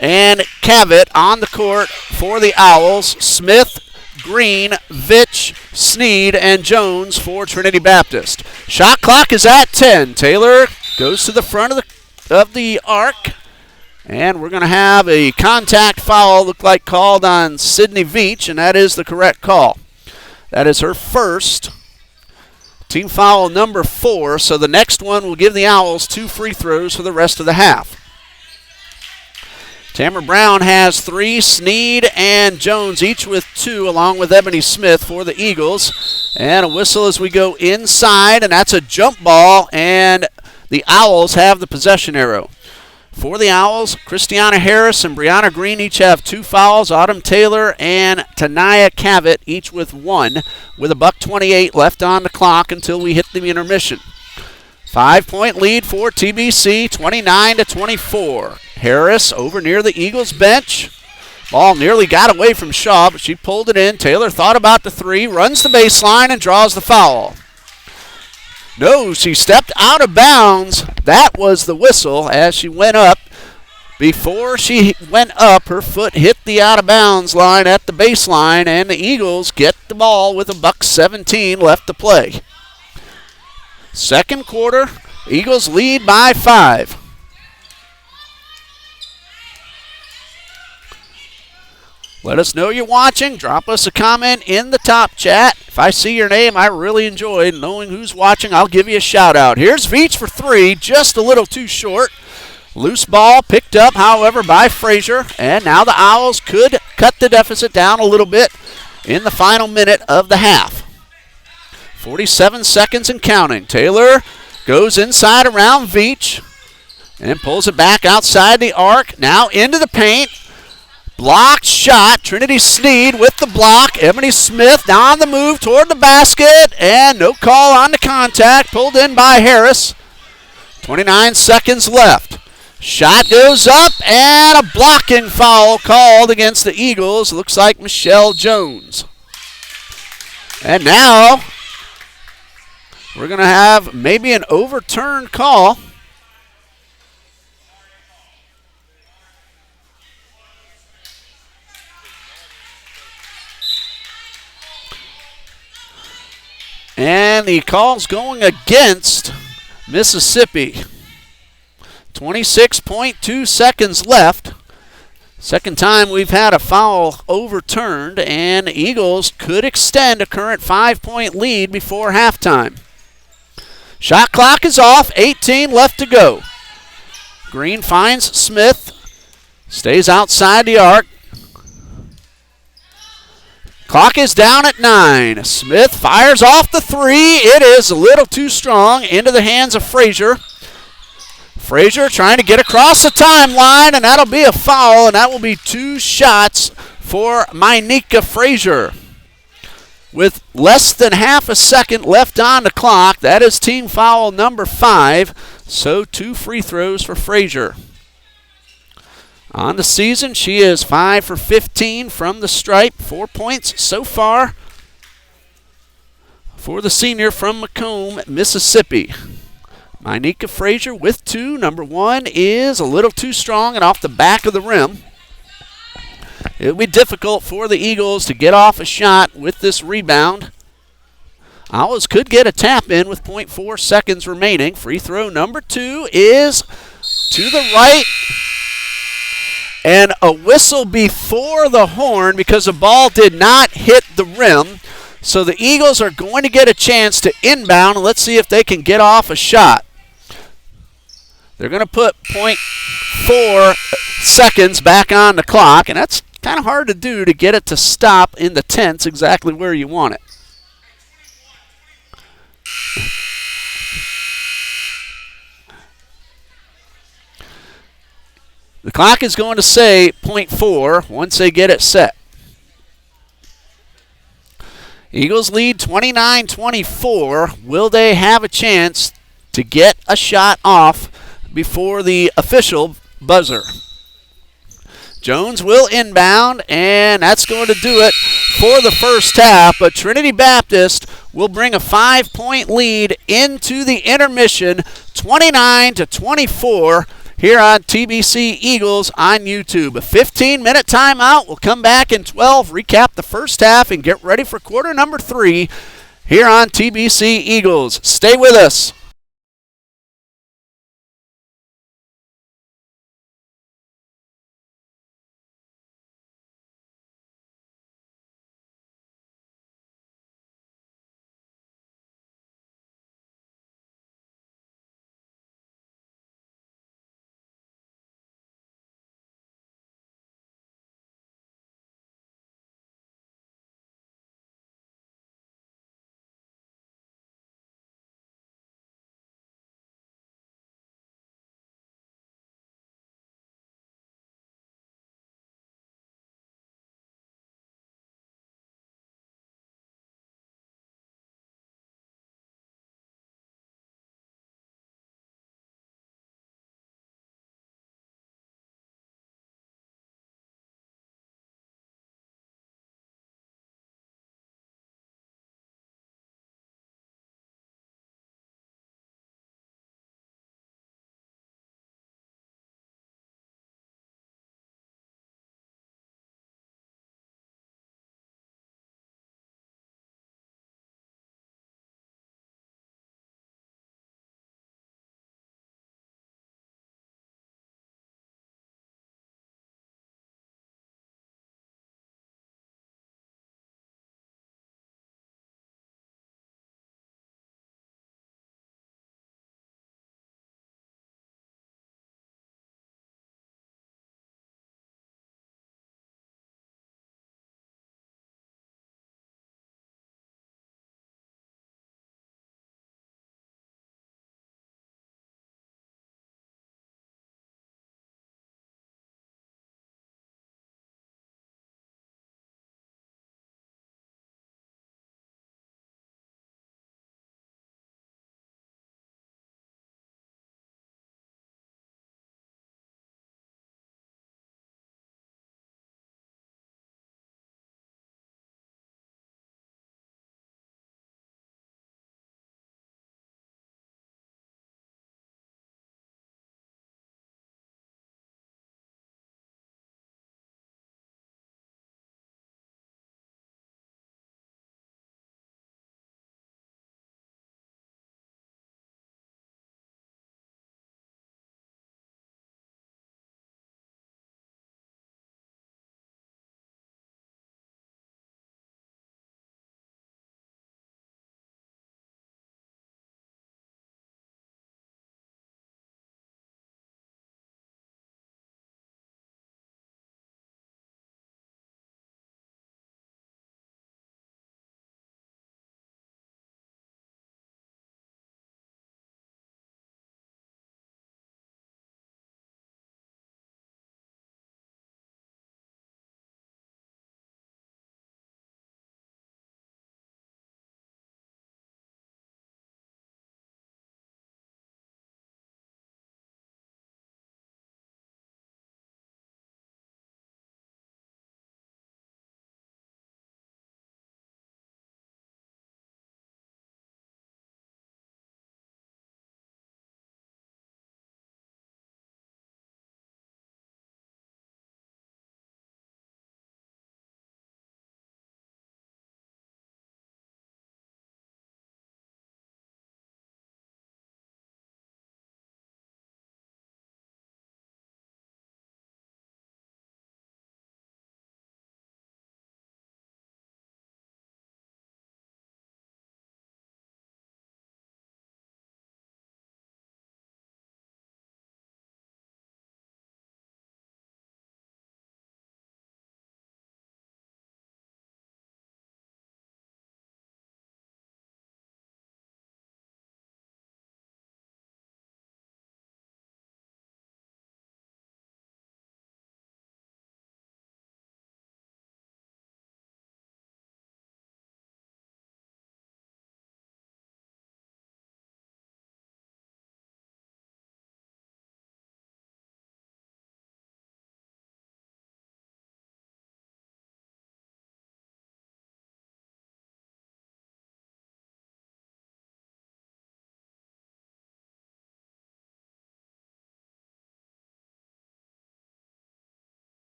S2: and Cavett on the court for the Owls. Smith, Green, Vitch, Sneed, and Jones for Trinity Baptist. Shot clock is at 10. Taylor goes to the front of the arc. And we're going to have a contact foul, look like called on Sydney Veach, and that is the correct call. That is her first. Team foul number 4, so the next one will give the Owls 2 free throws for the rest of the half. Tamara Brown has 3, Sneed and Jones each with 2, along with Ebony Smith for the Eagles. And a whistle as we go inside, and that's a jump ball, and the Owls have the possession arrow. For the Owls, Christiana Harris and Brianna Green each have 2 fouls. Autumn Taylor and Tanaya Cavett each with 1, with $1:28 left on the clock until we hit the intermission. 5-point lead for TBC, 29-24. Harris over near the Eagles bench. Ball nearly got away from Shaw, but she pulled it in. Taylor thought about the 3, runs the baseline, and draws the foul. No, she stepped out of bounds. That was the whistle as she went up. Before she went up, her foot hit the out-of-bounds line at the baseline, and the Eagles get the ball with $1:17 left to play. Second quarter, Eagles lead by 5. Let us know you're watching. Drop us a comment in the top chat. If I see your name, I really enjoy knowing who's watching. I'll give you a shout out. Here's Veach for 3, just a little too short. Loose ball picked up, however, by Frazier. And now the Owls could cut the deficit down a little bit in the final minute of the half. 47 seconds and counting. Taylor goes inside around Veach and pulls it back outside the arc. Now into the paint. Blocked shot. Trinity Sneed with the block. Ebony Smith now on the move toward the basket. And no call on the contact. Pulled in by Harris. 29 seconds left. Shot goes up, and a blocking foul called against the Eagles. Looks like Michelle Jones. And now we're going to have maybe an overturned call. And the call's going against Mississippi. 26.2 seconds left. Second time we've had a foul overturned, and the Eagles could extend a current 5-point lead before halftime. Shot clock is off, 18 left to go. Green finds Smith, stays outside the arc. Clock is down at 9. Smith fires off the three. It is a little too strong, into the hands of Frazier. Frazier trying to get across the timeline, and that'll be a foul, and that will be 2 shots for Micah Frazier. With less than half a second left on the clock, that is team foul number 5, so 2 free throws for Frazier. On the season, she is 5 for 15 from the stripe, 4 points so far for the senior from Macomb, Mississippi. Micah Frazier with 2. Number 1 is a little too strong and off the back of the rim. It will be difficult for the Eagles to get off a shot with this rebound. Owls could get a tap in with 0.4 seconds remaining. Free throw number 2 is to the right. And a whistle before the horn because the ball did not hit the rim. So the Eagles are going to get a chance to inbound, and let's see if they can get off a shot. They're going to put 0.4 seconds back on the clock, and that's kind of hard to do, to get it to stop in the tenths exactly where you want it. The clock is going to say 0.4 once they get it set. Eagles lead 29-24. Will they have a chance to get a shot off before the official buzzer? Jones will inbound, and that's going to do it for the first half. But Trinity Baptist will bring a 5-point lead into the intermission, 29-24. Here on TBC Eagles on YouTube. A 15-minute timeout. We'll come back in 12, recap the first half, and get ready for quarter number 3 here on TBC Eagles. Stay with us.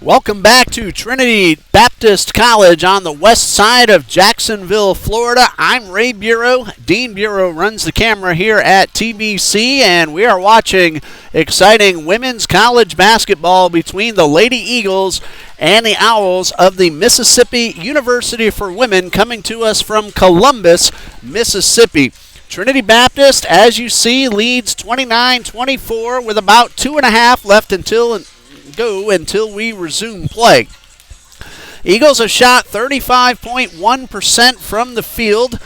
S2: Welcome back to Trinity Baptist College on the west side of Jacksonville, Florida. I'm Ray Bureau. Dean Bureau runs the camera here at TBC, and we are watching exciting women's college basketball between the Lady Eagles and the Owls of the Mississippi University for Women, coming to us from Columbus, Mississippi. Trinity Baptist, as you see, leads 29-24 with about 2.5 left until we resume play. Eagles have shot 35.1% from the field,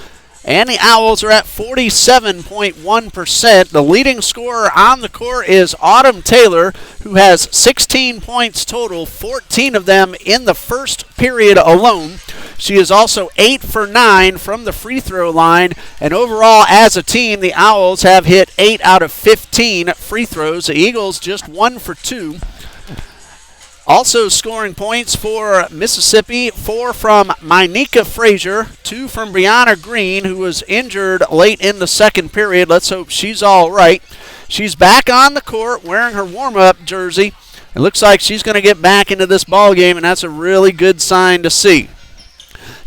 S2: and the Owls are at 47.1%. The leading scorer on the court is Autumn Taylor, who has 16 points total, 14 of them in the first period alone. She is also 8 for 9 from the free throw line, and overall as a team, the Owls have hit 8 out of 15 free throws. The Eagles just 1 for 2. Also scoring points for Mississippi, 4 from Mynika Frazier, 2 from Brianna Green, who was injured late in the second period. Let's hope she's all right. She's back on the court wearing her warm-up jersey. It looks like she's going to get back into this ball game, and that's a really good sign to see.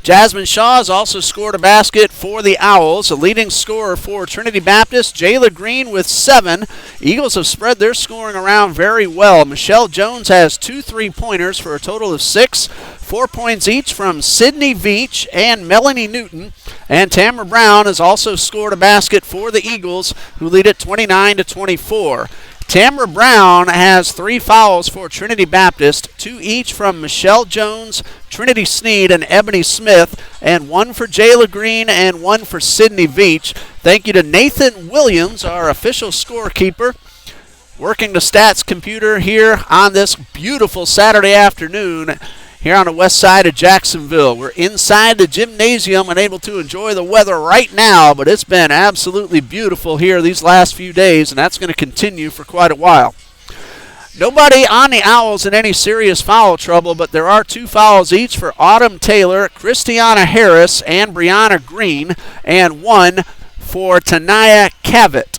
S2: Jasmine Shaw has also scored a basket for the Owls. The leading scorer for Trinity Baptist, Jayla Green with 7. Eagles have spread their scoring around very well. Michelle Jones has 2 3-pointers for a total of 6. 4 points each from Sydney Veach and Melanie Newton. And Tamara Brown has also scored a basket for the Eagles, who lead it 29-24. Tamara Brown has 3 fouls for Trinity Baptist, 2 each from Michelle Jones, Trinity Sneed, and Ebony Smith, and 1 for Jayla Green and 1 for Sydney Veach. Thank you to Nathan Williams, our official scorekeeper, working the stats computer here on this beautiful Saturday afternoon here on the west side of Jacksonville. We're inside the gymnasium and able to enjoy the weather right now, but it's been absolutely beautiful here these last few days, and that's going to continue for quite a while. Nobody on the Owls in any serious foul trouble, but there are 2 fouls each for Autumn Taylor, Christiana Harris, and Brianna Green, and 1 for Tanaya Cavett.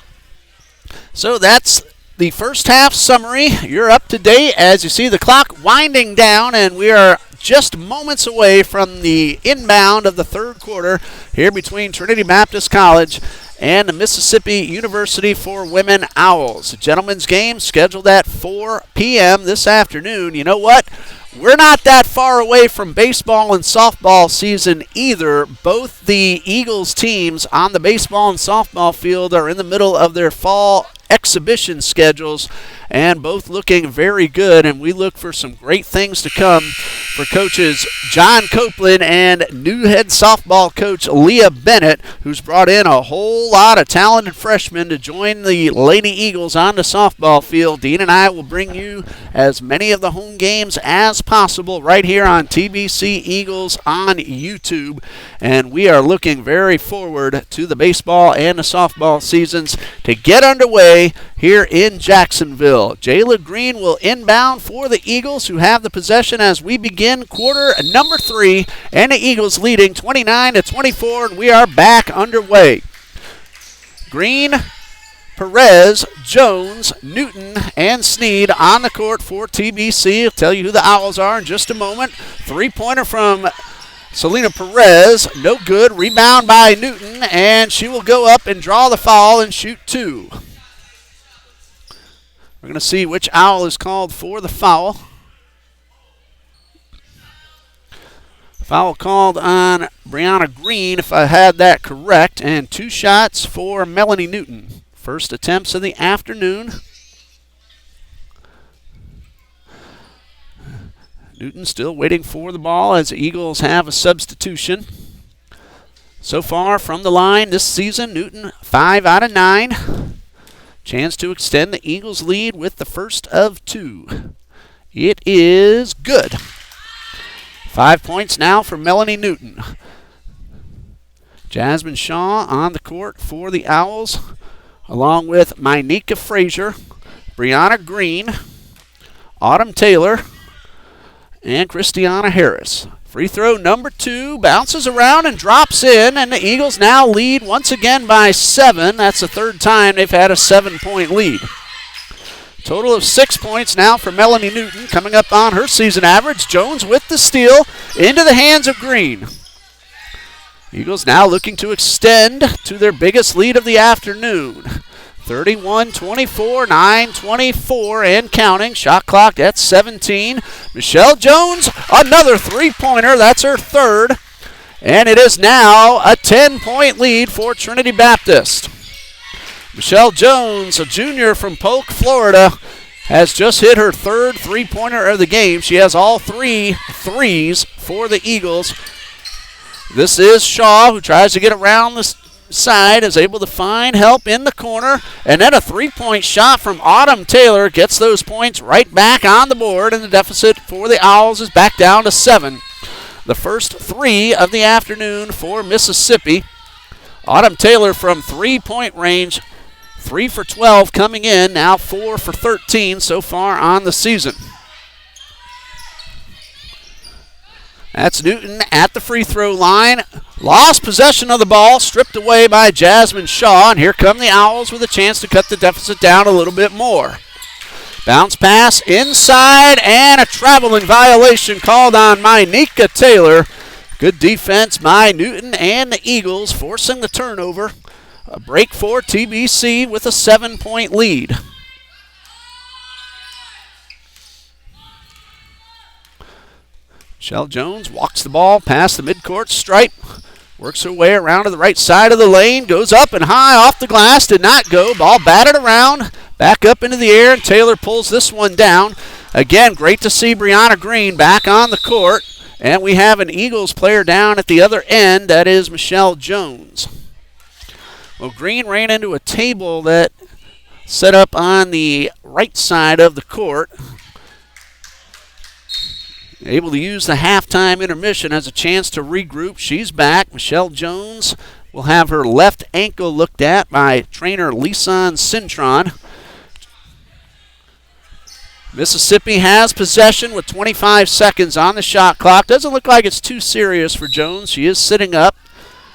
S2: So that's the first half summary. You're up to date as you see the clock winding down, and we are just moments away from the inbound of the third quarter here between Trinity Baptist College and the Mississippi University for Women Owls. The gentlemen's game scheduled at 4 p.m. this afternoon. You know what? We're not that far away from baseball and softball season either. Both the Eagles teams on the baseball and softball field are in the middle of their fall exhibition schedules, and both looking very good, and we look for some great things to come for coaches John Copeland and new head softball coach Leah Bennett, who's brought in a whole lot of talented freshmen to join the Lady Eagles on the softball field. Dean and I will bring you as many of the home games as possible right here on TBC Eagles on YouTube, and we are looking very forward to the baseball and the softball seasons to get underway here in Jacksonville. Jayla Green will inbound for the Eagles, who have the possession as we begin quarter number 3, and the Eagles leading 29-24, and we are back underway. Green, Perez, Jones, Newton, and Sneed on the court for TBC. I'll tell you who the Owls are in just a moment. 3-pointer from Selena Perez, no good. Rebound by Newton, and she will go up and draw the foul and shoot 2. We're going to see which Owl is called for the foul. Foul called on Brianna Green, if I had that correct, and 2 shots for Melanie Newton. First attempts of the afternoon. Newton still waiting for the ball as the Eagles have a substitution. So far from the line this season, Newton 5 out of 9. Chance to extend the Eagles' lead with the first of 2. It is good. 5 points now for Melanie Newton. Jasmine Shaw on the court for the Owls, along with Mynika Frazier, Brianna Green, Autumn Taylor, and Christiana Harris. Free throw number 2 bounces around and drops in, and the Eagles now lead once again by 7. That's the third time they've had a 7-point lead. Total of 6 points now for Melanie Newton, coming up on her season average. Jones with the steal into the hands of Green. Eagles now looking to extend to their biggest lead of the afternoon. 31-24, 9:24 and counting. Shot clock at 17. Michelle Jones, another three-pointer. That's her third. And it is now a 10-point lead for Trinity Baptist. Michelle Jones, a junior from Polk, Florida, has just hit her third three-pointer of the game. She has all 3 threes for the Eagles. This is Shaw, who tries to get around the side, is able to find help in the corner, and then a three-point shot from Autumn Taylor gets those points right back on the board, and the deficit for the Owls is back down to 7. The first 3 of the afternoon for Mississippi. Autumn Taylor from three-point range, 3 for 12 coming in, now 4 for 13 so far on the season. That's Newton at the free throw line. Lost possession of the ball, stripped away by Jasmine Shaw, and here come the Owls with a chance to cut the deficit down a little bit more. Bounce pass inside, and a traveling violation called on Mynika Taylor. Good defense by Newton and the Eagles, forcing the turnover. A break for TBC with a 7-point lead. Michelle Jones walks the ball past the midcourt stripe, works her way around to the right side of the lane, goes up and high off the glass, did not go. Ball batted around, back up into the air, and Taylor pulls this one down. Again, great to see Brianna Green back on the court, and we have an Eagles player down at the other end. That is Michelle Jones. Well, Green ran into a table that set up on the right side of the court. Able to use the halftime intermission as a chance to regroup. She's back. Michelle Jones will have her left ankle looked at by trainer Lisan Cintron. Mississippi has possession with 25 seconds on the shot clock. Doesn't look like it's too serious for Jones. She is sitting up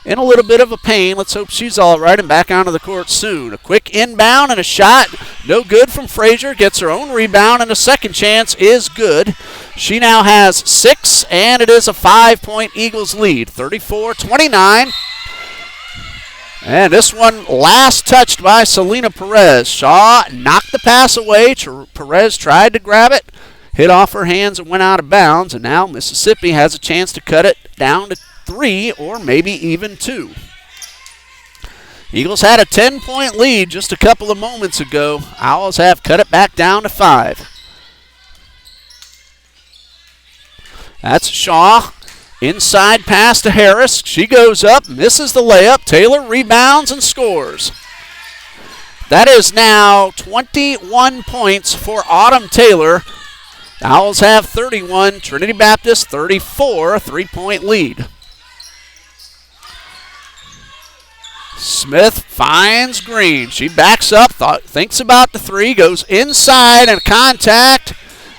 S2: in a little bit of a pain. Let's hope she's all right and back onto the court soon. A quick inbound and a shot. No good from Frazier. Gets her own rebound, and a second chance is good. She now has 6, and it is a 5-point Eagles lead, 34-29. And this one last touched by Selena Perez. Shaw knocked the pass away. Perez tried to grab it, hit off her hands and went out of bounds, and now Mississippi has a chance to cut it down to 3 or maybe even 2. Eagles had a 10-point lead just a couple of moments ago. Owls have cut it back down to 5. That's Shaw. Inside pass to Harris. She goes up, misses the layup. Taylor rebounds and scores. That is now 21 points for Autumn Taylor. The Owls have 31, Trinity Baptist 34, a 3-point lead. Smith finds Green. She backs up, thinks about the 3, goes inside and contact,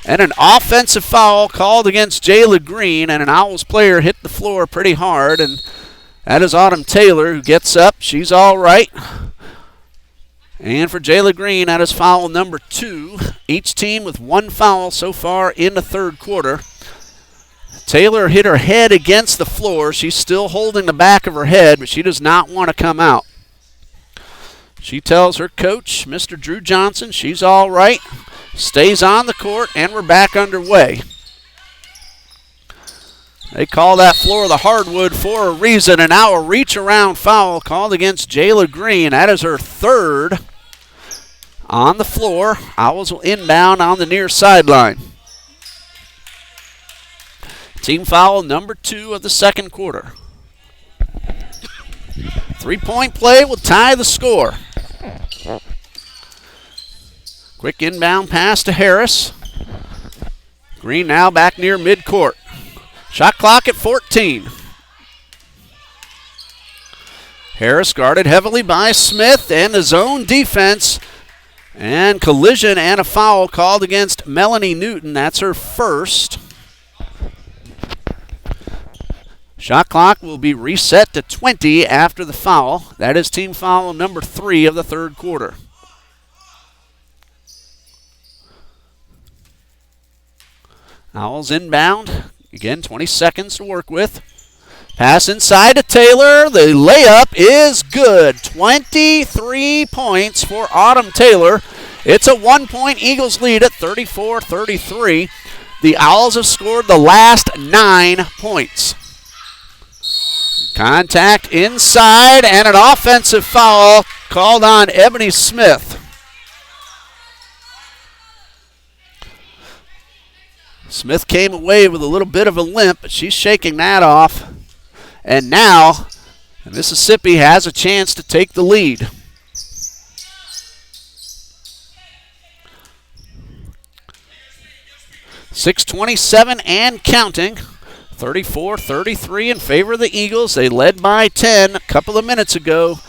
S2: and an offensive foul called against Jayla Green, and an Owls player hit the floor pretty hard, and that is Autumn Taylor who gets up. She's all right. And for Jayla Green, that is foul number 2. Each team with 1 foul so far in the third quarter. Taylor hit her head against the floor. She's still holding the back of her head, but she does not want to come out. She tells her coach, Mr. Drew Johnson, she's all right. Stays on the court, and we're back underway. They call that floor the hardwood for a reason, and now a reach-around foul called against Jayla Green. That is her 3rd on the floor. Owls will inbound on the near sideline. Team foul number 2 of the second quarter. 3-point play will tie the score. Quick inbound pass to Harris. Green now back near midcourt. Shot clock at 14. Harris guarded heavily by Smith and the zone defense. And collision and a foul called against Melanie Newton. That's her 1st. Shot clock will be reset to 20 after the foul. That is team foul number 3 of the third quarter. Owls inbound. Again, 20 seconds to work with. Pass inside to Taylor. The layup is good. 23 points for Autumn Taylor. It's a 1-point Eagles lead at 34-33. The Owls have scored the last 9 points. Contact inside and an offensive foul called on Ebony Smith. Smith came away with a little bit of a limp, but she's shaking that off. And now Mississippi has a chance to take the lead. .6:27 and counting. 34-33 in favor of the Eagles. They led by 10 a couple of minutes ago.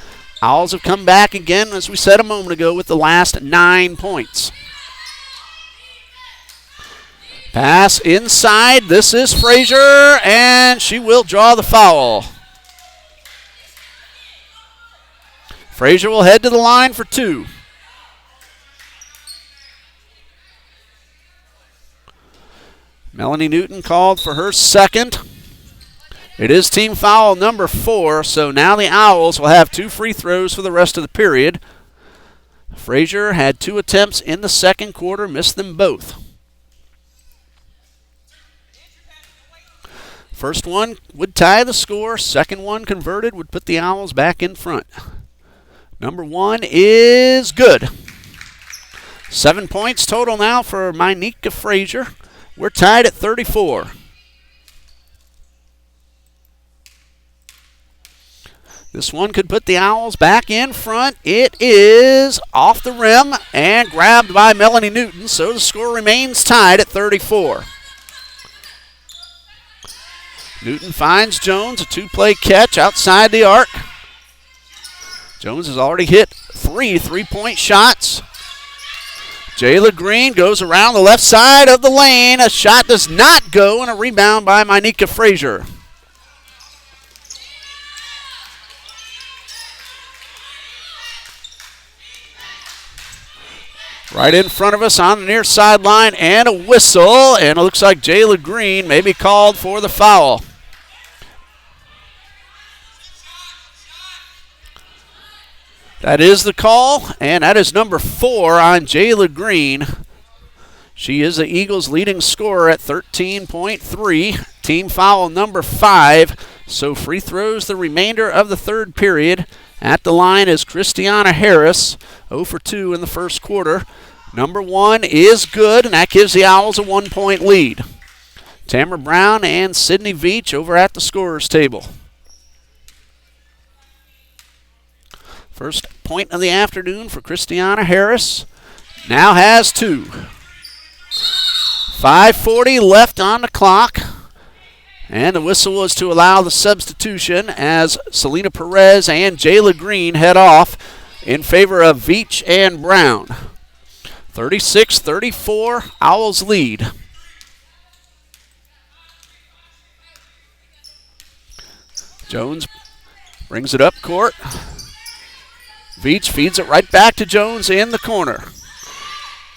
S2: Owls have come back again, as we said a moment ago, with the last 9 points. Pass inside. This is Frazier, and she will draw the foul. Frazier will head to the line for 2. Melanie Newton called for her second. It is team foul number 4, so now the Owls will have 2 free throws for the rest of the period. Frazier had 2 attempts in the second quarter, missed them both. First one would tie the score. Second one converted would put the Owls back in front. Number 1 is good. 7 points total now for Micah Frazier. We're tied at 34. This one could put the Owls back in front. It is off the rim and grabbed by Melanie Newton, so the score remains tied at 34. Newton finds Jones, a 2-play catch outside the arc. Jones has already hit 3 3-point shots. Jayla Green goes around the left side of the lane. A shot does not go, and a rebound by Micah Frazier. Right in front of us on the near sideline, and a whistle, and it looks like Jayla Green may be called for the foul. That is the call, and that is number 4 on Jayla Green. She is the Eagles' leading scorer at 13.3. Team foul number 5. So free throws the remainder of the third period. At the line is Christiana Harris, 0 for 2 in the first quarter. Number 1 is good, and that gives the Owls a 1-point lead. Tamara Brown and Sydney Veach over at the scorer's table. First point of the afternoon for Christiana Harris. Now has 2. 5:40 left on the clock. And the whistle was to allow the substitution as Selena Perez and Jayla Green head off in favor of Veach and Brown. 36-34, Owls lead. Jones brings it up court. Veach feeds it right back to Jones in the corner.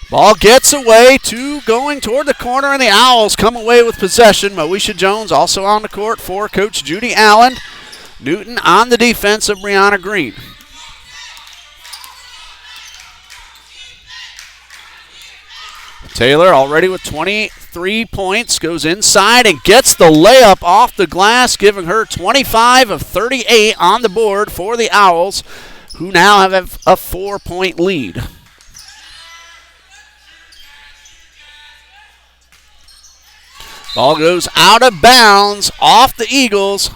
S2: Ball gets away, 2 going toward the corner, and the Owls come away with possession. Moesha Jones also on the court for Coach Judy Allen. Newton on the defense of Brianna Green. Taylor already with 23 points, goes inside and gets the layup off the glass, giving her 25 of 38 on the board for the Owls, who now have a 4-point lead. Ball goes out of bounds off the Eagles.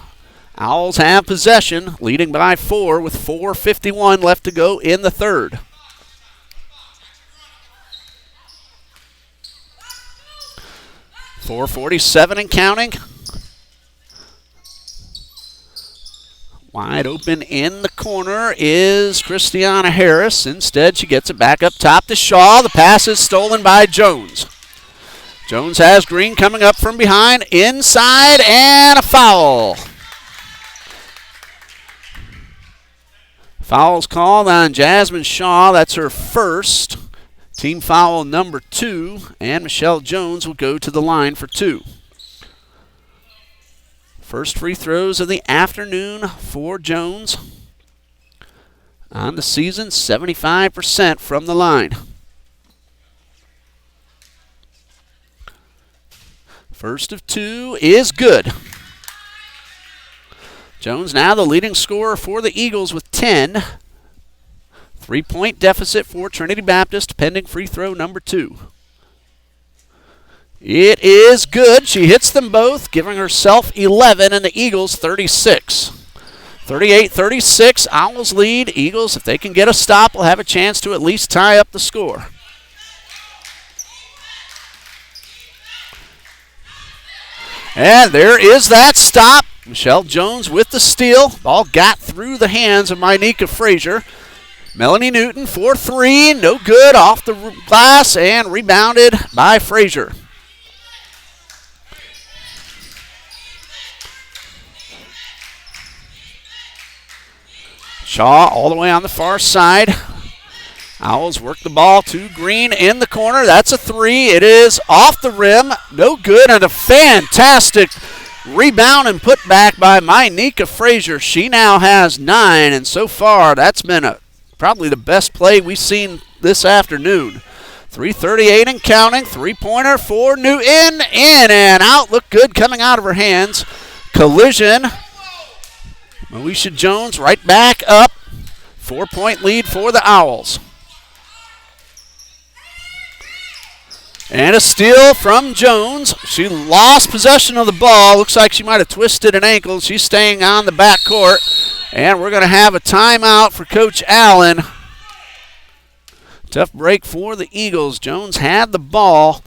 S2: Owls have possession, leading by 4 with 4:51 left to go in the third. .447 and counting. Wide open in the corner is Christiana Harris. Instead, she gets it back up top to Shaw. The pass is stolen by Jones. Jones has Green coming up from behind, inside, and a foul. Foul's called on Jasmine Shaw. That's her first. Team foul number 2, and Michelle Jones will go to the line for 2. First free throws of the afternoon for Jones. On the season, 75% from the line. First of 2 is good. Jones now the leading scorer for the Eagles with 10. 3-point deficit for Trinity Baptist, pending free throw number 2. It is good. She hits them both, giving herself 11 and the Eagles 36. 38-36, Owls lead. Eagles, if they can get a stop, will have a chance to at least tie up the score. And there is that stop. Michelle Jones with the steal. Ball got through the hands of Mynika Frazier. Melanie Newton for 3, no good, off the glass and rebounded by Frazier. Shaw all the way on the far side. Owls work the ball to Green in the corner. That's a 3. It is off the rim. No good, and a fantastic rebound and put back by Mynika Frazier. She now has 9, and so far that's been probably the best play we've seen this afternoon. 3:38 and counting. Three-pointer for Newton. In and out. Looked good coming out of her hands. Collision. Moesha Jones right back up. 4-point lead for the Owls. And a steal from Jones. She lost possession of the ball. Looks like she might have twisted an ankle. She's staying on the backcourt. And we're going to have a timeout for Coach Allen. Tough break for the Eagles. Jones had the ball.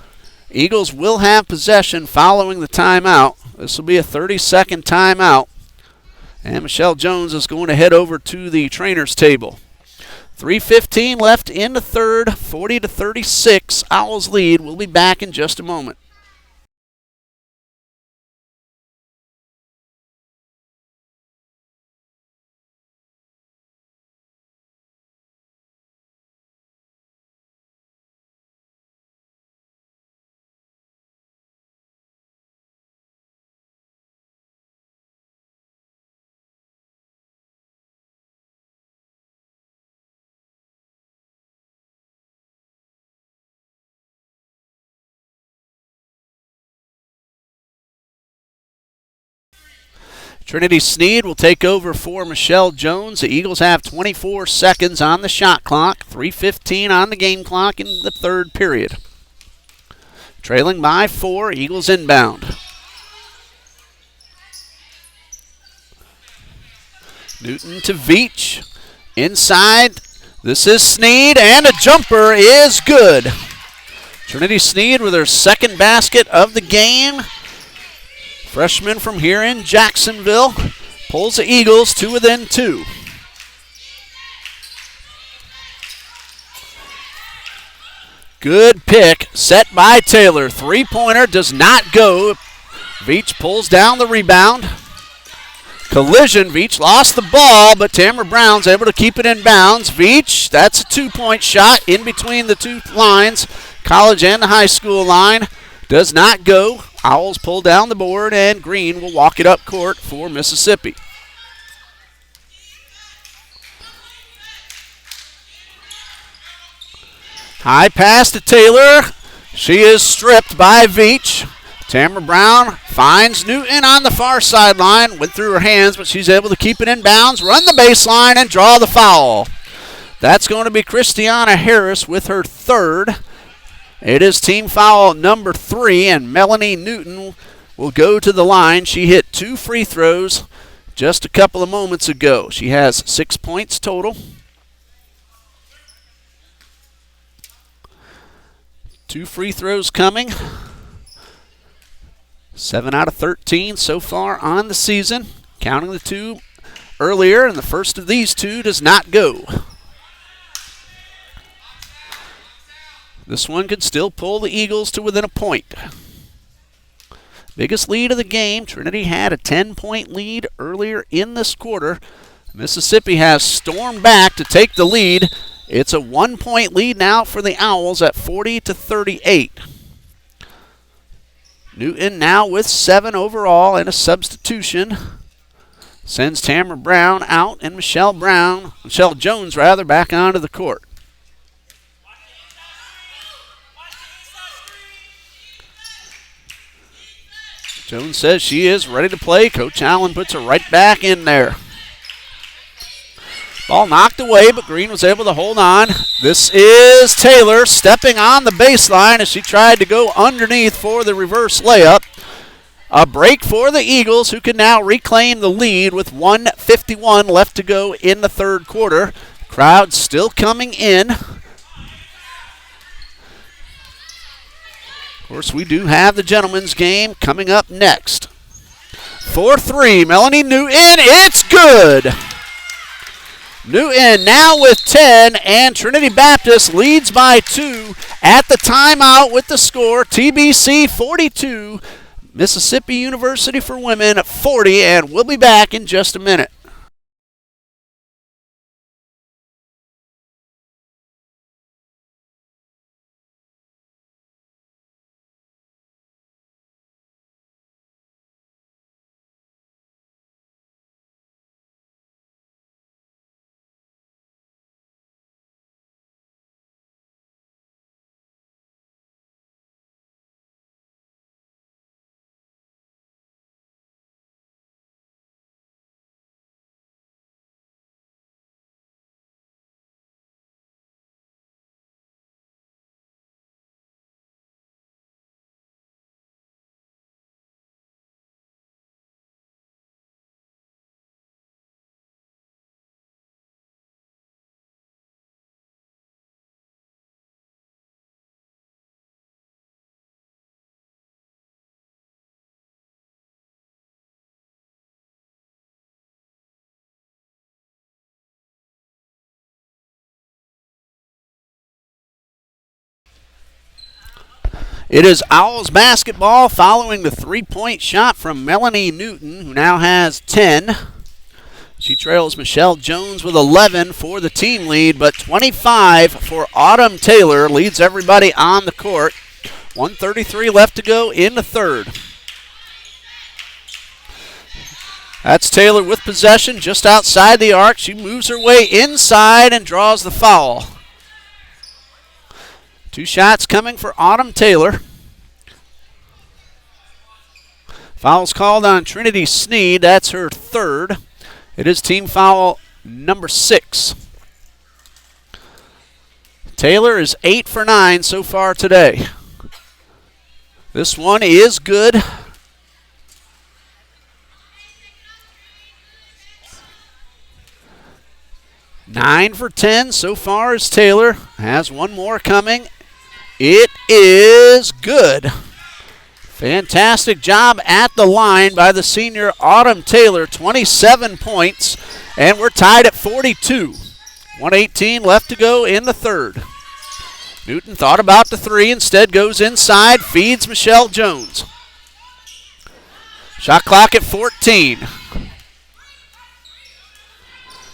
S2: Eagles will have possession following the timeout. This will be a 30-second timeout. And Michelle Jones is going to head over to the trainer's table. 3:15 left in the third, 40-36. Owls lead. We'll be back in just a moment. Trinity Sneed will take over for Michelle Jones. The Eagles have 24 seconds on the shot clock, 3:15 on the game clock in the third period. Trailing by 4, Eagles inbound. Newton to Veach. Inside, this is Sneed, and a jumper is good. Trinity Sneed with her second basket of the game. Freshman from here in Jacksonville pulls the Eagles to within 2. Good pick set by Taylor. Three-pointer does not go. Veach pulls down the rebound. Collision. Veach lost the ball, but Tamara Brown's able to keep it in bounds. Veach, that's a 2-point shot in between the two lines, college and the high school line. Does not go. Owls pull down the board, and Green will walk it up court for Mississippi. High pass to Taylor. She is stripped by Veach. Tamara Brown finds Newton on the far sideline. Went through her hands, but she's able to keep it in bounds, run the baseline, and draw the foul. That's going to be Christiana Harris with her third. It is team foul number 3, and Melanie Newton will go to the line. She hit 2 free throws just a couple of moments ago. She has 6 points total. 2 free throws coming. 7 out of 13 so far on the season. Counting the 2 earlier, and the first of these 2 does not go. This one could still pull the Eagles to within a point. Biggest lead of the game. Trinity had a 10-point lead earlier in this quarter. Mississippi has stormed back to take the lead It's a 1-point lead now for the Owls at 40-38. Newton now with 7 overall and a substitution. Sends Tamara Brown out and Michelle Jones back onto the court. Jones says she is ready to play. Coach Allen puts her right back in there. Ball knocked away, but Green was able to hold on. This is Taylor stepping on the baseline as she tried to go underneath for the reverse layup. A break for the Eagles, who can now reclaim the lead with 1:51 left to go in the third quarter. Crowd still coming in. Of course, we do have the gentlemen's game coming up next. 4-3, Melanie Newton, it's good! Newton now with 10, and Trinity Baptist leads by 2 at the timeout with the score. TBC 42, Mississippi University for Women 40, and we'll be back in just a minute. It is Owls basketball following the three-point shot from Melanie Newton, who now has 10. She trails Michelle Jones with 11 for the team lead, but 25 for Autumn Taylor leads everybody on the court. 1:33 left to go in the third. That's Taylor with possession just outside the arc. She moves her way inside and draws the foul. 2 shots coming for Autumn Taylor. Foul's called on Trinity Sneed. That's her third. It is team foul number 6. Taylor is 8 for 9 so far today. This one is good. Nine for 10 so far as Taylor has one more coming. It is good. Fantastic job at the line by the senior Autumn Taylor. 27 points, and we're tied at 42. 1:18 left to go in the third. Newton thought about the three, instead goes inside, feeds Michelle Jones. Shot clock at 14.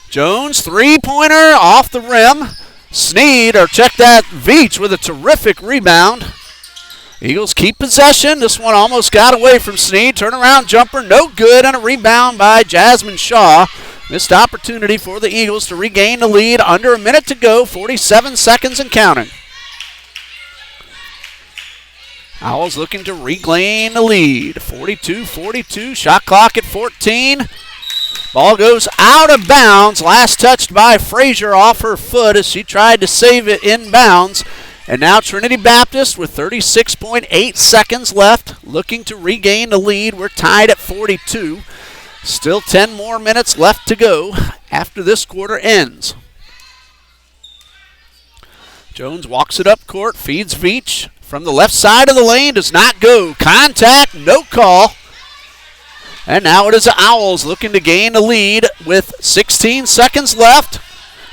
S2: Jones, three-pointer off the rim. Sneed, or check that, Veach with a terrific rebound. Eagles keep possession. This one almost got away from Sneed. Turnaround jumper, no good, and a rebound by Jasmine Shaw. Missed opportunity for the Eagles to regain the lead. Under a minute to go, 47 seconds and counting. Owls looking to regain the lead. 42-42, shot clock at 14. Ball goes out of bounds. Last touched by Frazier off her foot as she tried to save it inbounds. And now Trinity Baptist with 36.8 seconds left, looking to regain the lead. We're tied at 42. Still 10 more minutes left to go after this quarter ends. Jones walks it up court, feeds Veach from the left side of the lane, does not go. Contact, no call. And now it is the Owls looking to gain the lead with 16 seconds left.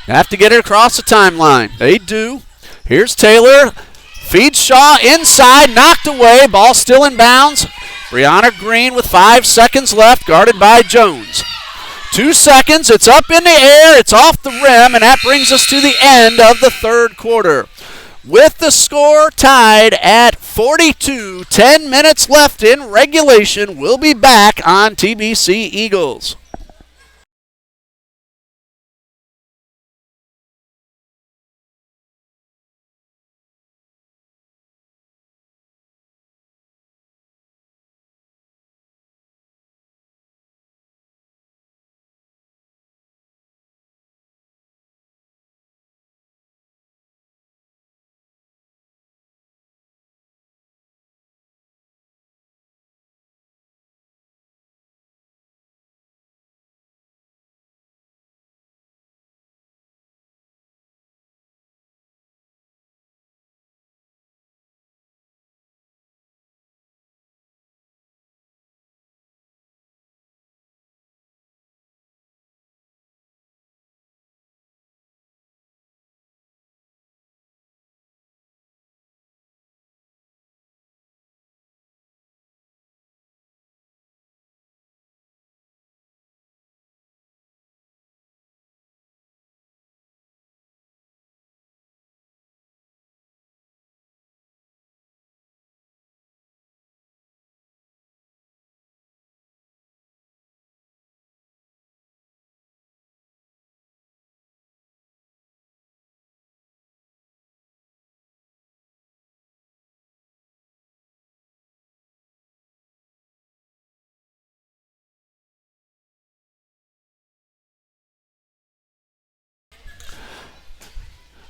S2: Have to get it across the timeline. They do. Here's Taylor. Feeds Shaw inside, knocked away. Ball still in bounds. Brianna Green with 5 seconds left, guarded by Jones. 2 seconds. It's up in the air. It's off the rim, and that brings us to the end of the third quarter. With the score tied at 42, 10 minutes left in regulation. We'll be back on TBC Eagles.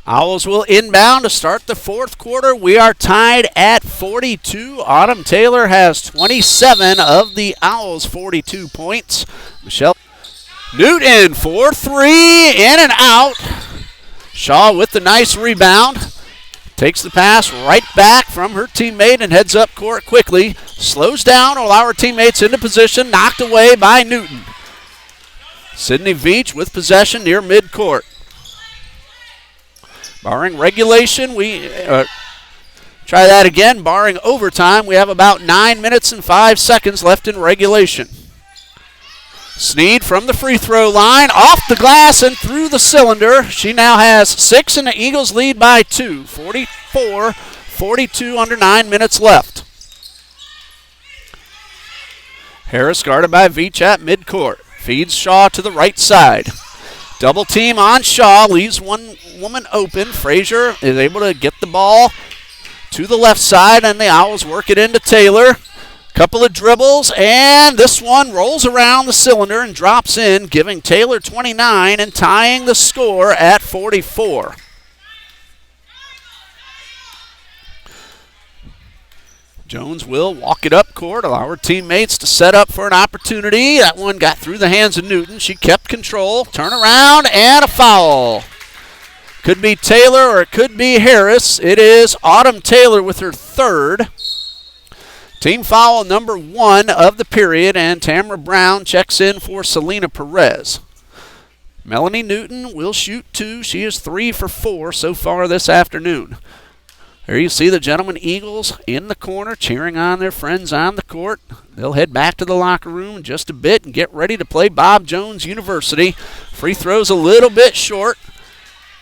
S2: Owls will inbound to start the fourth quarter. We are tied at 42. Autumn Taylor has 27 of the Owls' 42 points. Michelle Newton for three, in and out. Shaw with the nice rebound. Takes the pass right back from her teammate and heads up court quickly. Slows down to allow her teammates into position. Knocked away by Newton. Sydney Veach with possession near midcourt. Barring regulation, try that again. Barring overtime, we have about 9 minutes and 5 seconds left in regulation. Sneed from the free throw line, off the glass and through the cylinder. She now has 6 and the Eagles lead by 2. 44-42 under 9 minutes left. Harris guarded by Veach at midcourt. Feeds Shaw to the right side. Double team on Shaw, leaves one woman open. Frazier is able to get the ball to the left side, and the Owls work it into Taylor. Couple of dribbles, and this one rolls around the cylinder and drops in, giving Taylor 29 and tying the score at 44. Jones will walk it up court, allow her teammates to set up for an opportunity. That one got through the hands of Newton. She kept control. Turn around, and a foul. Could be Taylor or it could be Harris. It is Autumn Taylor with her third. Team foul number 1 of the period, and Tamara Brown checks in for Selena Perez. Melanie Newton will shoot 2. She is 3 for 4 so far this afternoon. There you see the Gentlemen Eagles in the corner cheering on their friends on the court. They'll head back to the locker room in just a bit and get ready to play Bob Jones University. Free throws a little bit short.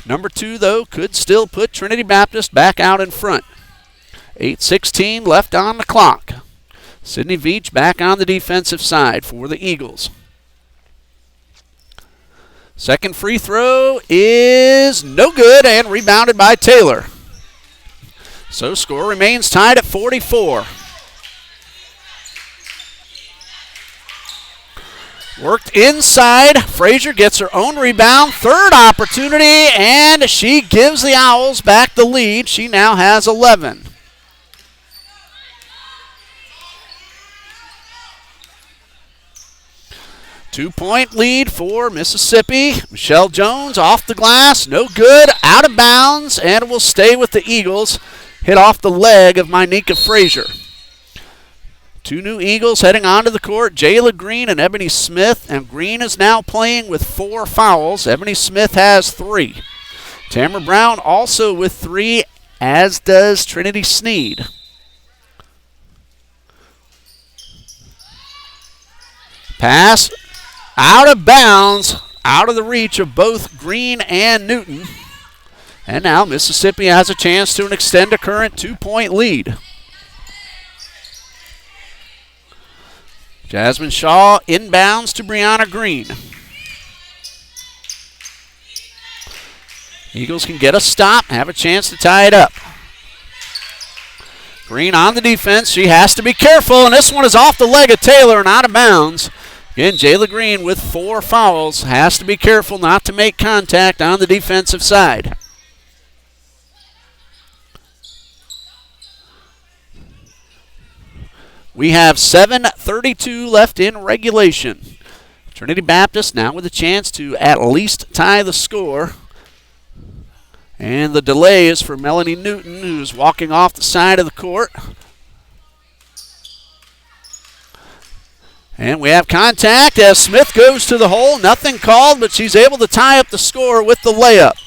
S2: Number 2, though, could still put Trinity Baptist back out in front. 8:16 left on the clock. Sydney Veach back on the defensive side for the Eagles. Second free throw is no good and rebounded by Taylor. So score remains tied at 44. Worked inside. Frazier gets her own rebound. Third opportunity, and she gives the Owls back the lead. She now has 11. Two-point lead for Mississippi. Michelle Jones off the glass. No good. Out of bounds, and it will stay with the Eagles. Hit off the leg of Mynika Frazier. 2 new Eagles heading onto the court, Jayla Green and Ebony Smith, and Green is now playing with 4 fouls. Ebony Smith has 3. Tamara Brown also with 3, as does Trinity Sneed. Pass Out of bounds, out of the reach of both Green and Newton. And now Mississippi has a chance to extend a current 2-point lead. Jasmine Shaw inbounds to Brianna Green. Eagles can get a stop, have a chance to tie it up. Green on the defense. She has to be careful, and this one is off the leg of Taylor and out of bounds. Again, Jayla Green with 4 fouls has to be careful not to make contact on the defensive side. We have 7:32 left in regulation. Trinity Baptist now with a chance to at least tie the score. And the delay is for Melanie Newton, who's walking off the side of the court. And we have contact as Smith goes to the hole. Nothing called, but she's able to tie up the score with the layup.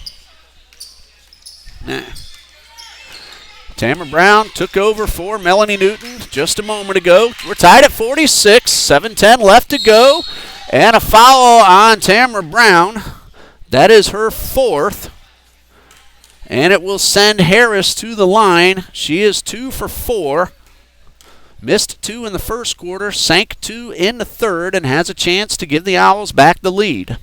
S2: Tamara Brown took over for Melanie Newton just a moment ago. We're tied at 46, 7:10 left to go. And a foul on Tamara Brown. That is her 4th. And it will send Harris to the line. She is 2 for 4. Missed 2 in the first quarter, sank 2 in the third, and has a chance to give the Owls back the lead.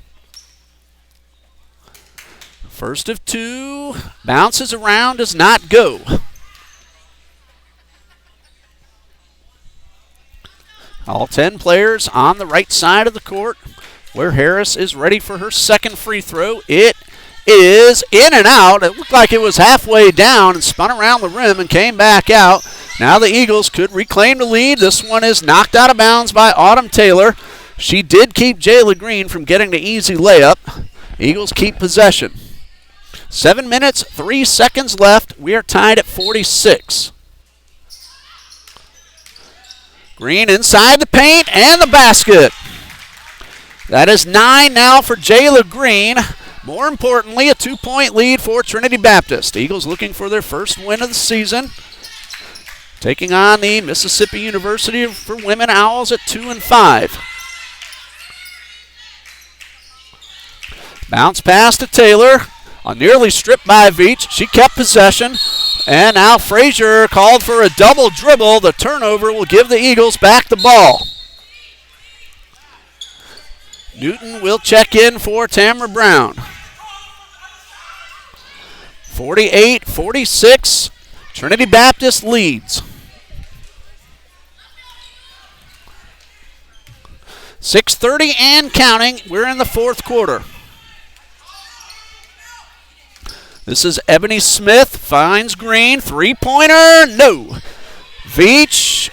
S2: First of 2, bounces around, does not go. All 10 players on the right side of the court, where Harris is ready for her second free throw. It is in and out. It looked like it was halfway down and spun around the rim and came back out. Now the Eagles could reclaim the lead. This one is knocked out of bounds by Autumn Taylor. She did keep Jayla Green from getting the easy layup. Eagles keep possession. 7 minutes, 3 seconds left. We are tied at 46. Green inside the paint and the basket. That is 9 now for Jayla Green. More importantly, a 2-point lead for Trinity Baptist. Eagles looking for their first win of the season. Taking on the Mississippi University for Women Owls at 2-5. Bounce pass to Taylor. Nearly stripped by Veach. She kept possession. And now Frazier called for a double dribble. The turnover will give the Eagles back the ball. Newton will check in for Tamara Brown. 48-46. Trinity Baptist leads. 6:30 and counting. We're in the fourth quarter. This is Ebony Smith, finds Green, three-pointer, no. Veach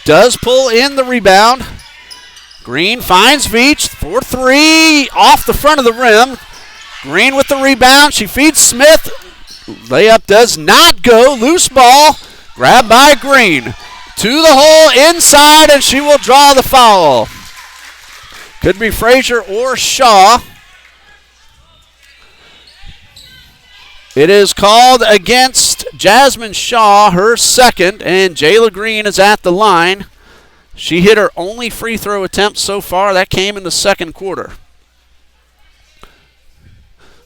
S2: does pull in the rebound. Green finds Veach for 3, off the front of the rim. Green with the rebound, she feeds Smith. Layup does not go, loose ball, grabbed by Green. To the hole inside, and she will draw the foul. Could be Frazier or Shaw. It is called against Jasmine Shaw, her second, and Jayla Green is at the line. She hit her only free throw attempt so far. That came in the second quarter.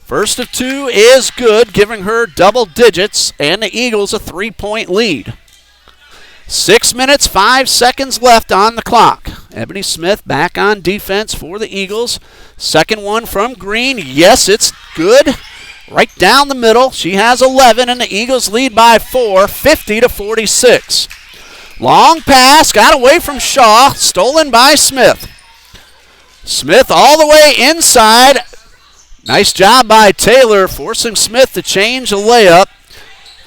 S2: First of 2 is good, giving her double digits, and the Eagles a 3-point lead. 6 minutes, 5 seconds left on the clock. Ebony Smith back on defense for the Eagles. Second one from Green. Yes, it's good. Right down the middle. She has 11, and the Eagles lead by 4, 50-46. Long pass, got away from Shaw, stolen by Smith. Smith all the way inside. Nice job by Taylor, forcing Smith to change the layup.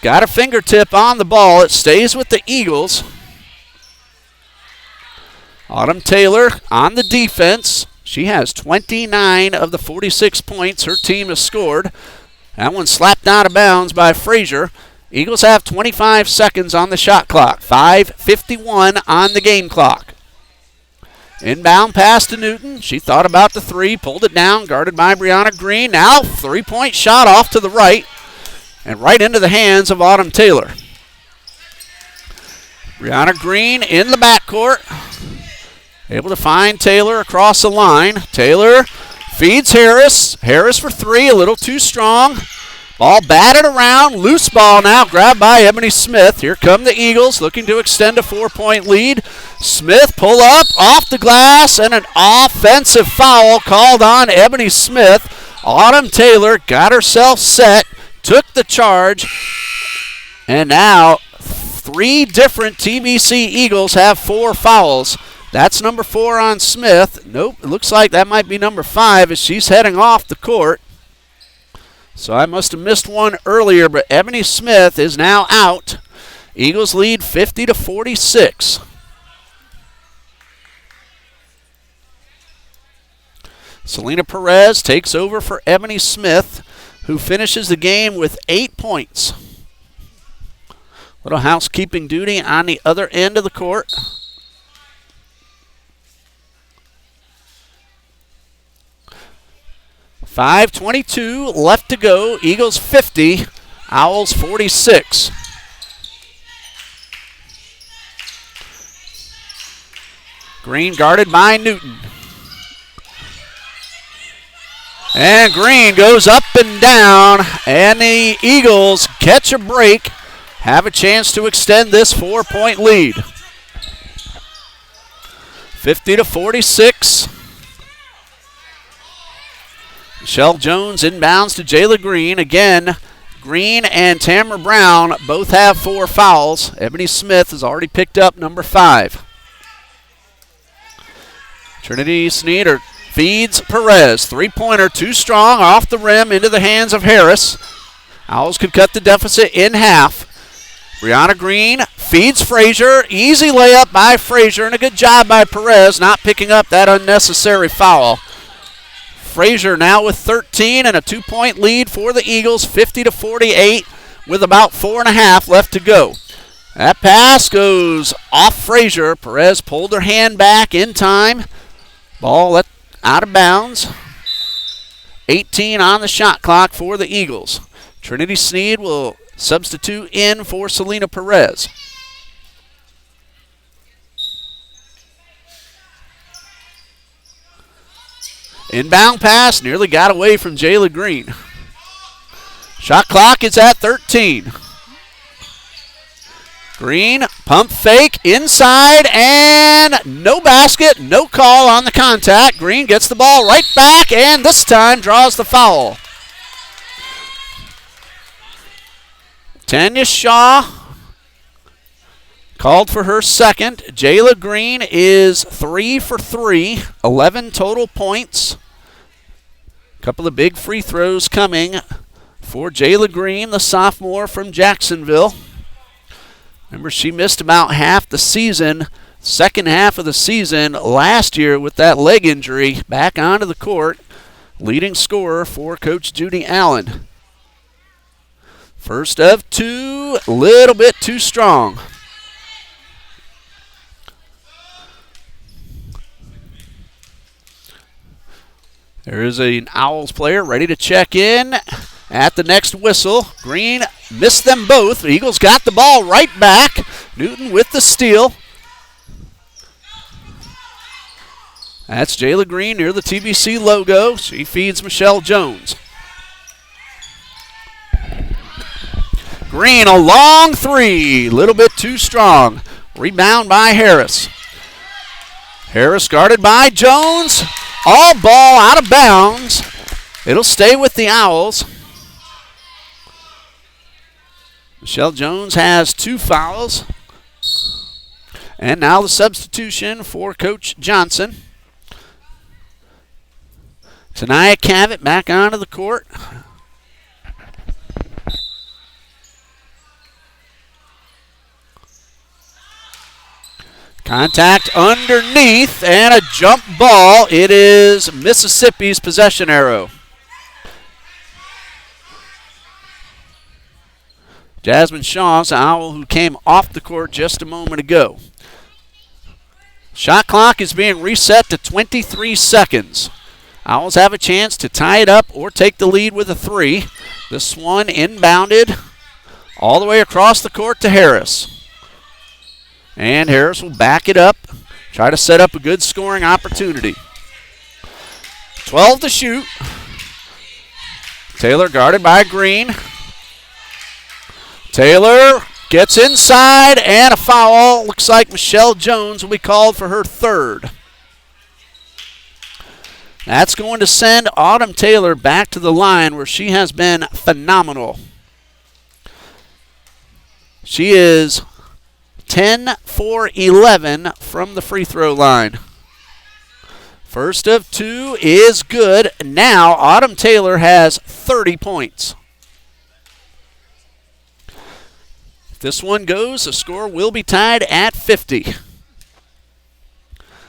S2: Got a fingertip on the ball. It stays with the Eagles. Autumn Taylor on the defense. She has 29 of the 46 points her team has scored. That one slapped out of bounds by Frazier. Eagles have 25 seconds on the shot clock. 5:51 on the game clock. Inbound pass to Newton. She thought about the 3, pulled it down, guarded by Brianna Green. Now 3-point shot off to the right and right into the hands of Autumn Taylor. Brianna Green in the backcourt. Able to find Taylor across the line. Taylor feeds Harris. Harris for three, a little too strong. Ball batted around. Loose ball now, grabbed by Ebony Smith. Here come the Eagles looking to extend a 4-point lead. Smith pull up off the glass and an offensive foul called on Ebony Smith. Autumn Taylor got herself set, took the charge, and now three different TBC Eagles have 4 fouls. That's number 4 on Smith. Nope, it looks like that might be number 5 as she's heading off the court. So I must have missed one earlier, but Ebony Smith is now out. Eagles lead 50-46. Selena Perez takes over for Ebony Smith, who finishes the game with 8 points. Little housekeeping duty on the other end of the court. .5:22 left to go. Eagles 50, Owls 46. Green guarded by Newton. And Green goes up and down, and the Eagles catch a break, have a chance to extend this 4-point lead. 50-46. Michelle Jones inbounds to Jayla Green. Again, Green and Tamara Brown both have 4 fouls. Ebony Smith has already picked up number 5. Trinity Sneed feeds Perez. 3-pointer, too strong, off the rim, into the hands of Harris. Owls could cut the deficit in half. Brianna Green feeds Frazier. Easy layup by Frazier, and a good job by Perez not picking up that unnecessary foul. Frazier now with 13 and a 2-point lead for the Eagles, 50-48, with about 4.5 left to go. That pass goes off Frazier. Perez pulled her hand back in time. Ball let out of bounds. 18 on the shot clock for the Eagles. Trinity Sneed will substitute in for Selena Perez. Inbound pass nearly got away from Jayla Green. Shot clock is at 13. Green, pump fake, inside, and no basket, no call on the contact. Green gets the ball right back, and this time draws the foul. Tanya Shaw called for her second. Jayla Green is 3 for 3, 11 total points. Couple of big free throws coming for Jayla Green, the sophomore from Jacksonville. Remember, she missed about half the season, second half of the season last year with that leg injury. Back onto the court, leading scorer for Coach Judy Allen. First of 2, a little bit too strong. There is an Owls player ready to check in at the next whistle. Green missed them both. The Eagles got the ball right back. Newton with the steal. That's Jayla Green near the TBC logo. She feeds Michelle Jones. Green, a long 3. Little bit too strong. Rebound by Harris. Harris guarded by Jones. All ball out of bounds. It'll stay with the Owls. Michelle Jones has 2 fouls. And now the substitution for Coach Johnson. Tania Cavett back onto the court. Contact underneath and a jump ball. It is Mississippi's possession arrow. Jasmine Shaw's the Owl who came off the court just a moment ago. Shot clock is being reset to 23 seconds. Owls have a chance to tie it up or take the lead with a 3. This one inbounded all the way across the court to Harris. And Harris will back it up Try to set up a good scoring opportunity. 12 to shoot. Taylor guarded by Green. Taylor gets inside, and a foul. Looks like Michelle Jones will be called for her third. That's going to send Autumn Taylor back to the line where she has been phenomenal. She is 10 for 11 from the free throw line. First of two is good. Now Autumn Taylor has 30 points. If this one goes, the score will be tied at 50.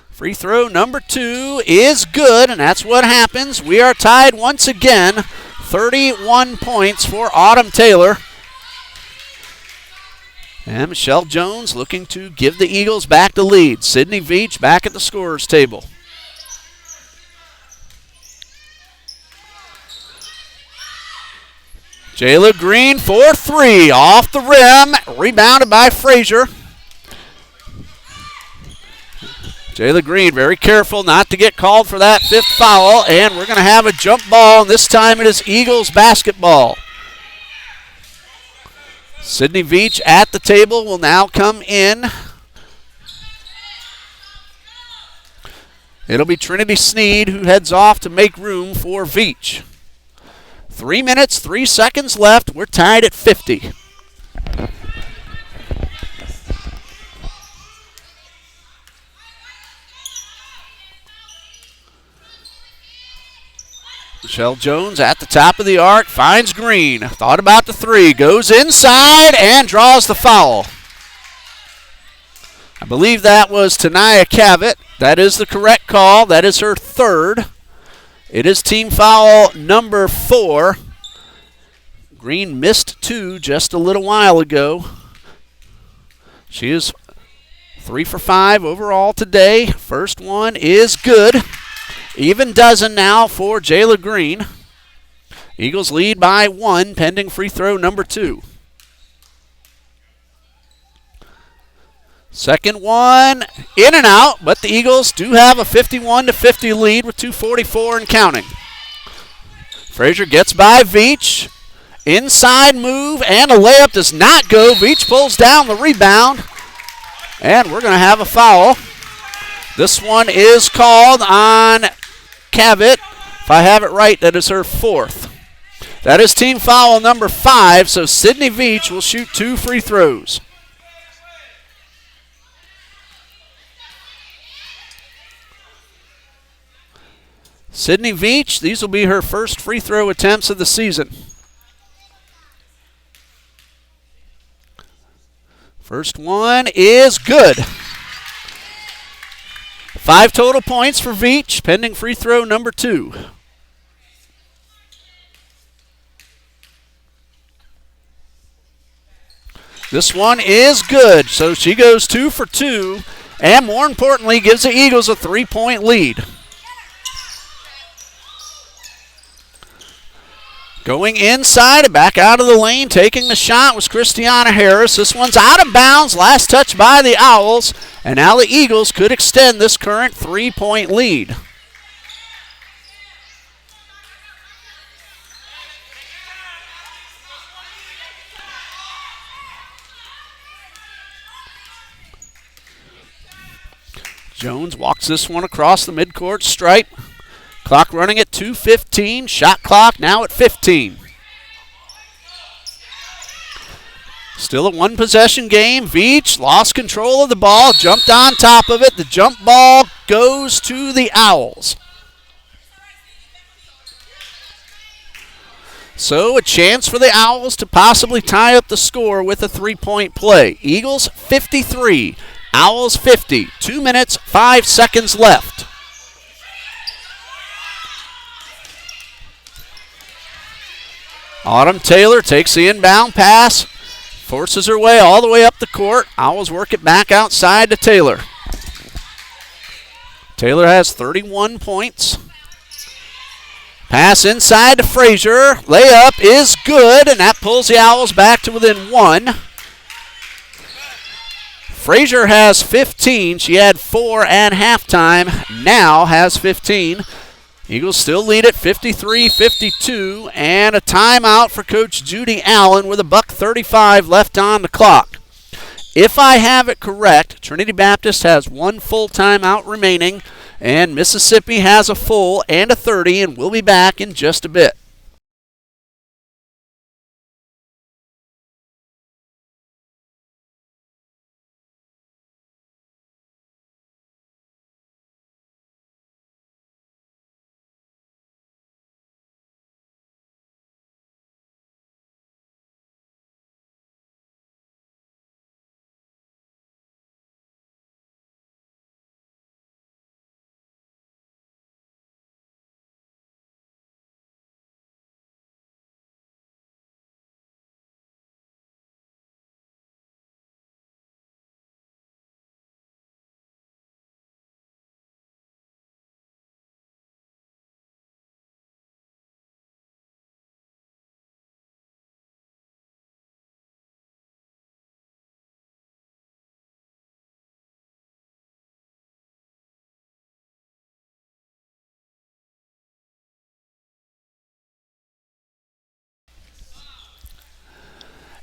S2: Free throw number two is good, and that's what happens. We are tied once again. 31 points for Autumn Taylor. And Michelle Jones looking to give the Eagles back the lead. Sydney Veach back at the scorer's table. Jayla Green for three. Off the rim. Rebounded by Frazier. Jayla Green very careful not to get called for that fifth foul. And we're going to have a jump ball. And this time it is Eagles basketball. Sydney Veach at the table will now come in. It'll be Trinity Sneed who heads off to make room for Veach. 3 minutes, 3 seconds left. We're tied at 50. Michelle Jones at the top of the arc, finds Green. Thought about the three, goes inside and draws the foul. I believe that was Tanaya Cavett. That is the correct call. That is her third. It is team foul number 4. Green missed 2 just a little while ago. She is 3 for 5 overall today. First one is good. Even dozen now for Jayla Green. Eagles lead by 1 pending free throw number 2. Second one in and out, but the Eagles do have a 51-50 lead with 2:44 and counting. Frazier gets by Veach. Inside move, and a layup does not go. Veach pulls down the rebound, and we're going to have a foul. This one is called on Cavett. If I have it right, that is her 4th. That is team foul number 5, so Sydney Veach will shoot 2 free throws. Sydney Veach, these will be her first free throw attempts of the season. First one is good. 5 total points for Veach, pending free throw number 2. This one is good, so she goes 2 for 2, and more importantly, gives the Eagles a 3-point lead. Going inside and back out of the lane, taking the shot was Christiana Harris. This one's out of bounds, last touch by the Owls, and now the Eagles could extend this current 3-point lead. Jones walks this one across the midcourt stripe. Clock running at 2:15. Shot clock now at 15. Still a one-possession game. Veach lost control of the ball, jumped on top of it. The jump ball goes to the Owls. So a chance for the Owls to possibly tie up the score with a 3-point play. Eagles 53, Owls 50. 2 minutes, 5 seconds left. Autumn Taylor takes the inbound pass, forces her way all the way up the court. Owls work it back outside to Taylor. Taylor has 31 points. Pass inside to Frazier. Layup is good, and that pulls the Owls back to within 1. Frazier has 15. She had 4 at halftime. Now has 15. Eagles still lead at 53-52, and a timeout for Coach Judy Allen with $1:35 left on the clock. If I have it correct, Trinity Baptist has 1 full timeout remaining, and Mississippi has a full and a 30, and we'll be back in just a bit.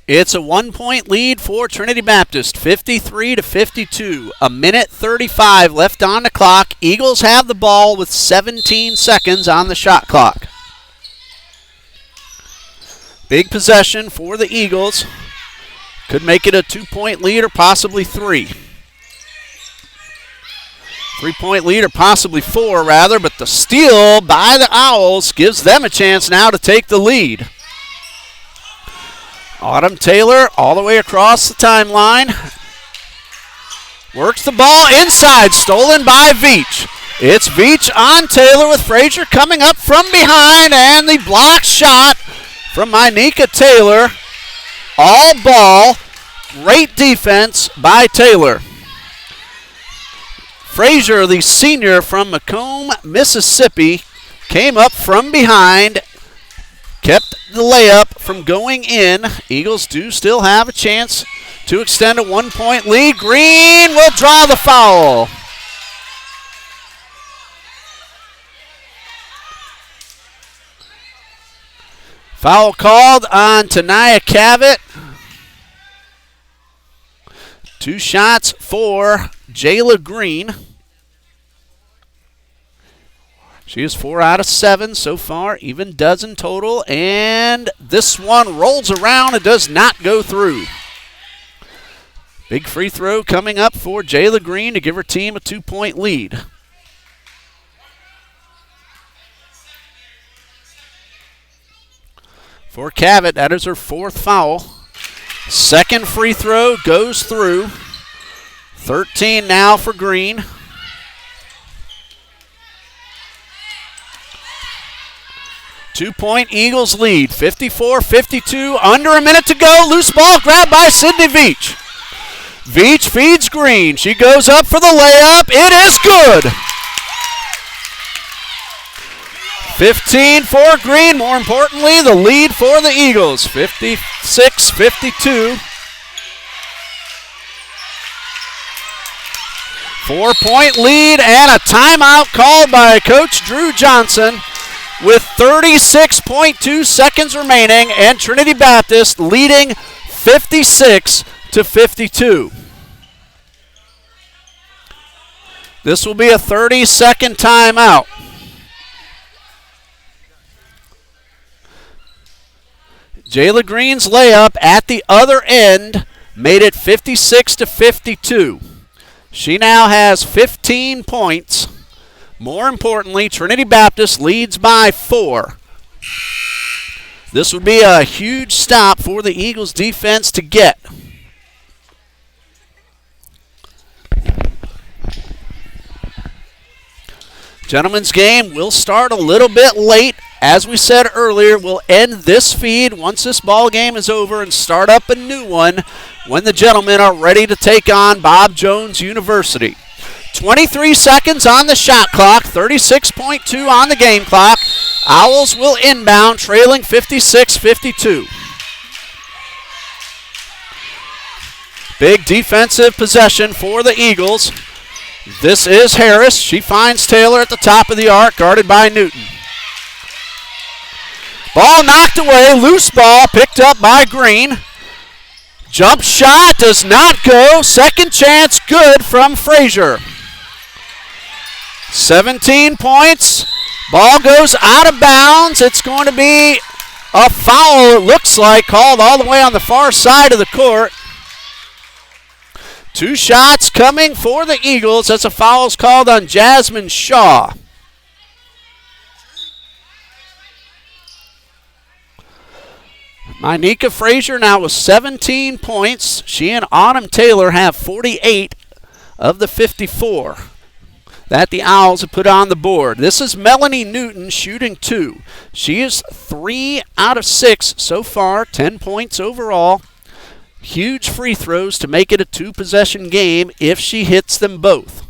S2: It's a 1-point lead for Trinity Baptist, 53-52. 1:35 left on the clock. Eagles have the ball with 17 seconds on the shot clock. Big possession for the Eagles. Could make it a 2-point lead or possibly 3. 3-point lead or possibly 4 rather, but the steal by the Owls gives them a chance now to take the lead. Autumn Taylor all the way across the timeline. Works the ball inside, stolen by Veach. It's Veach on Taylor with Frazier coming up from behind, and the block shot from Mynika Taylor. All ball. Great defense by Taylor. Frazier, the senior from Macomb, Mississippi, came up from behind, kept the layup from going in. Eagles do still have a chance to extend a 1-point lead. Green will draw the foul. Foul called on Tanaya Cavett. 2 shots for Jayla Green. She is 4 out of 7 so far, even dozen total, and this one rolls around and does not go through. Big free throw coming up for Jayla Green to give her team a 2-point lead. For Cavett, that is her 4th foul. Second free throw goes through. 13 now for Green. Two-point Eagles lead, 54-52, under a minute to go. Loose ball grabbed by Sydney Veach. Veach feeds Green. She goes up for the layup. It is good. 15 for Green. More importantly, the lead for the Eagles, 56-52. 4-point lead and a timeout called by Coach Drew Johnson with 36.2 seconds remaining, and Trinity Baptist leading 56-52. This will be a 30-second timeout. Jayla Green's layup at the other end made it 56-52. She now has 15 points. More importantly, Trinity Baptist leads by 4. This would be a huge stop for the Eagles defense to get. Gentlemen's game will start a little bit late. As we said earlier, we'll end this feed once this ball game is over and start up a new one when the gentlemen are ready to take on Bob Jones University. 23 seconds on the shot clock, 36.2 on the game clock. Owls will inbound, trailing 56-52. Big defensive possession for the Eagles. This is Harris. She finds Taylor at the top of the arc, guarded by Newton. Ball knocked away, loose ball picked up by Green. Jump shot does not go. Second chance good from Frazier. 17 points. Ball goes out of bounds. It's going to be a foul, it looks like, called all the way on the far side of the court. 2 shots coming for the Eagles as a foul is called on Jasmine Shaw. Micah Frazier now with 17 points. She and Autumn Taylor have 48 of the 54 that the Owls have put on the board. This is Melanie Newton shooting 2. She is 3 out of 6 so far, 10 points overall. Huge free throws to make it a 2-possession game if she hits them both.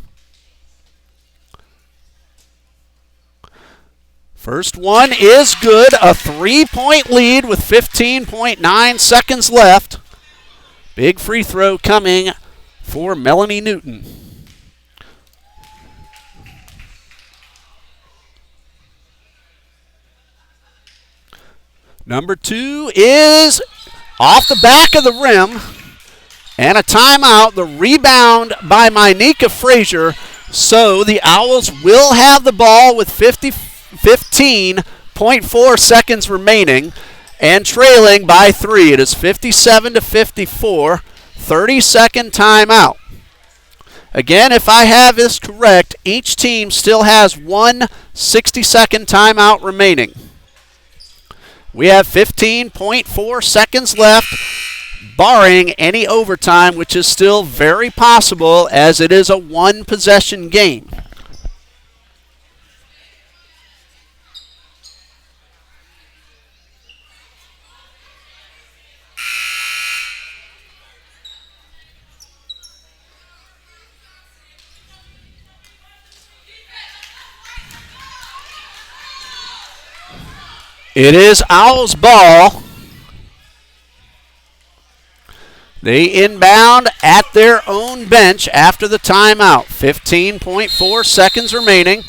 S2: First one is good. A 3-point lead with 15.9 seconds left. Big free throw coming for Melanie Newton. Number 2 is off the back of the rim. And a timeout. The rebound by Micah Frazier. So the Owls will have the ball with 15.4 seconds remaining and trailing by 3. It is 57-54. 30-second timeout. Again, if I have this correct, each team still has one 60-second timeout remaining. We have 15.4 seconds left, barring any overtime, which is still very possible as it is a 1-possession game. It is Owls ball. They inbound at their own bench after the timeout. 15.4 seconds remaining.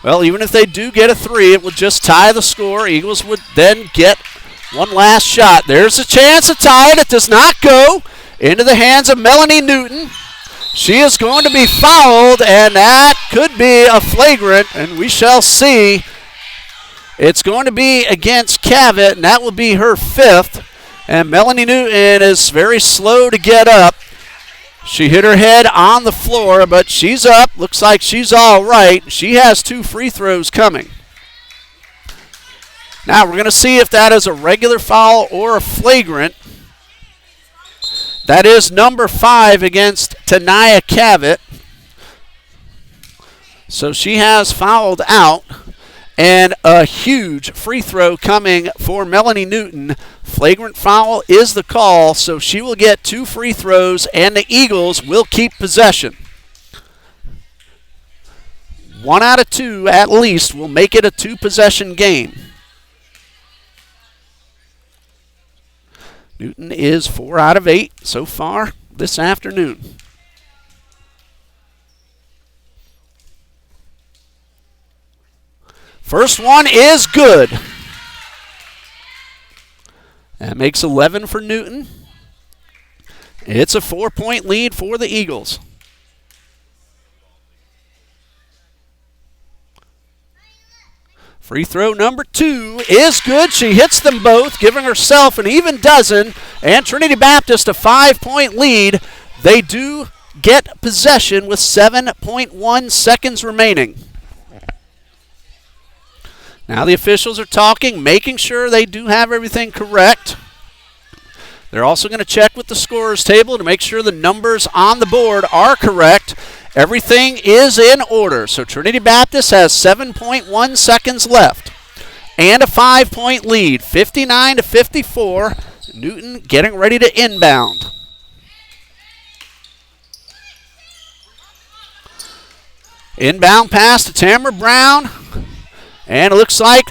S2: Well, even if they do get a 3, it would just tie the score. Eagles would then get one last shot. There's a chance to tie it. It does not go into the hands of Melanie Newton. She is going to be fouled, and that could be a flagrant, and we shall see. It's going to be against Cavett, and that will be her 5th. And Melanie Newton is very slow to get up. She hit her head on the floor, but she's up. Looks like she's all right. She has 2 free throws coming. Now we're going to see if that is a regular foul or a flagrant. That is number 5 against Tania Cavett. So she has fouled out. And a huge free throw coming for Melanie Newton. Flagrant foul is the call, so she will get 2 free throws, and the Eagles will keep possession. 1 out of 2 at least will make it a 2-possession game. Newton is 4 out of 8 so far this afternoon. First one is good. That makes 11 for Newton. It's a 4-point lead for the Eagles. Free throw number 2 is good. She hits them both, giving herself an even dozen, and Trinity Baptist a 5-point lead. They do get possession with 7.1 seconds remaining. Now the officials are talking, making sure they do have everything correct. They're also going to check with the scorer's table to make sure the numbers on the board are correct. Everything is in order. So Trinity Baptist has 7.1 seconds left and a 5-point lead, 59-54. Newton getting ready to inbound. Inbound pass to Tamara Brown. And it looks like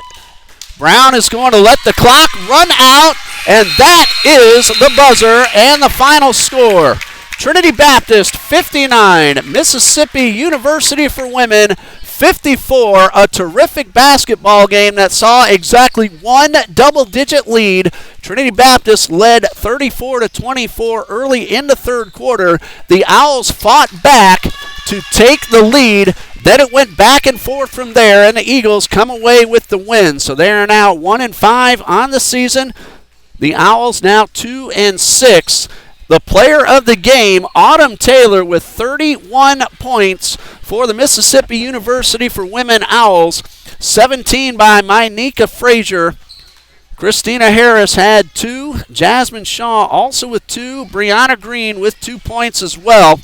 S2: Brown is going to let the clock run out And that is the buzzer and the final score. Trinity Baptist 59, Mississippi University for Women 54. A terrific basketball game that saw exactly one double-digit lead. Trinity Baptist led 34-24 early in the third quarter. The Owls fought back to take the lead. Then it went back and forth from there, and the Eagles come away with the win. So they are now 1-5 on the season. The Owls now 2-6. The player of the game, Autumn Taylor, with 31 points for the Mississippi University for Women Owls. 17 by Mynika Frazier. Christina Harris had 2. Jasmine Shaw also with 2. Brianna Green with 2 points as well.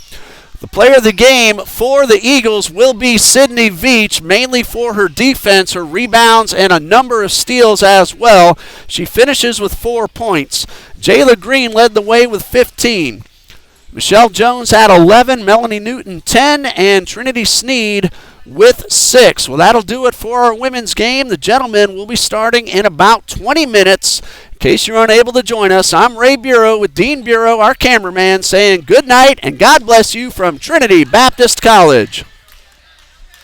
S2: The player of the game for the Eagles will be Sydney Veach, mainly for her defense, her rebounds, and a number of steals as well. She finishes with 4 points. Jayla Green led the way with 15. Michelle Jones had 11, Melanie Newton 10, and Trinity Sneed with 6. Well, that'll do it for our women's game. The gentlemen will be starting in about 20 minutes. In case you're unable to join us, I'm Ray Bureau with Dean Bureau, our cameraman, saying good night and God bless you from Trinity Baptist College.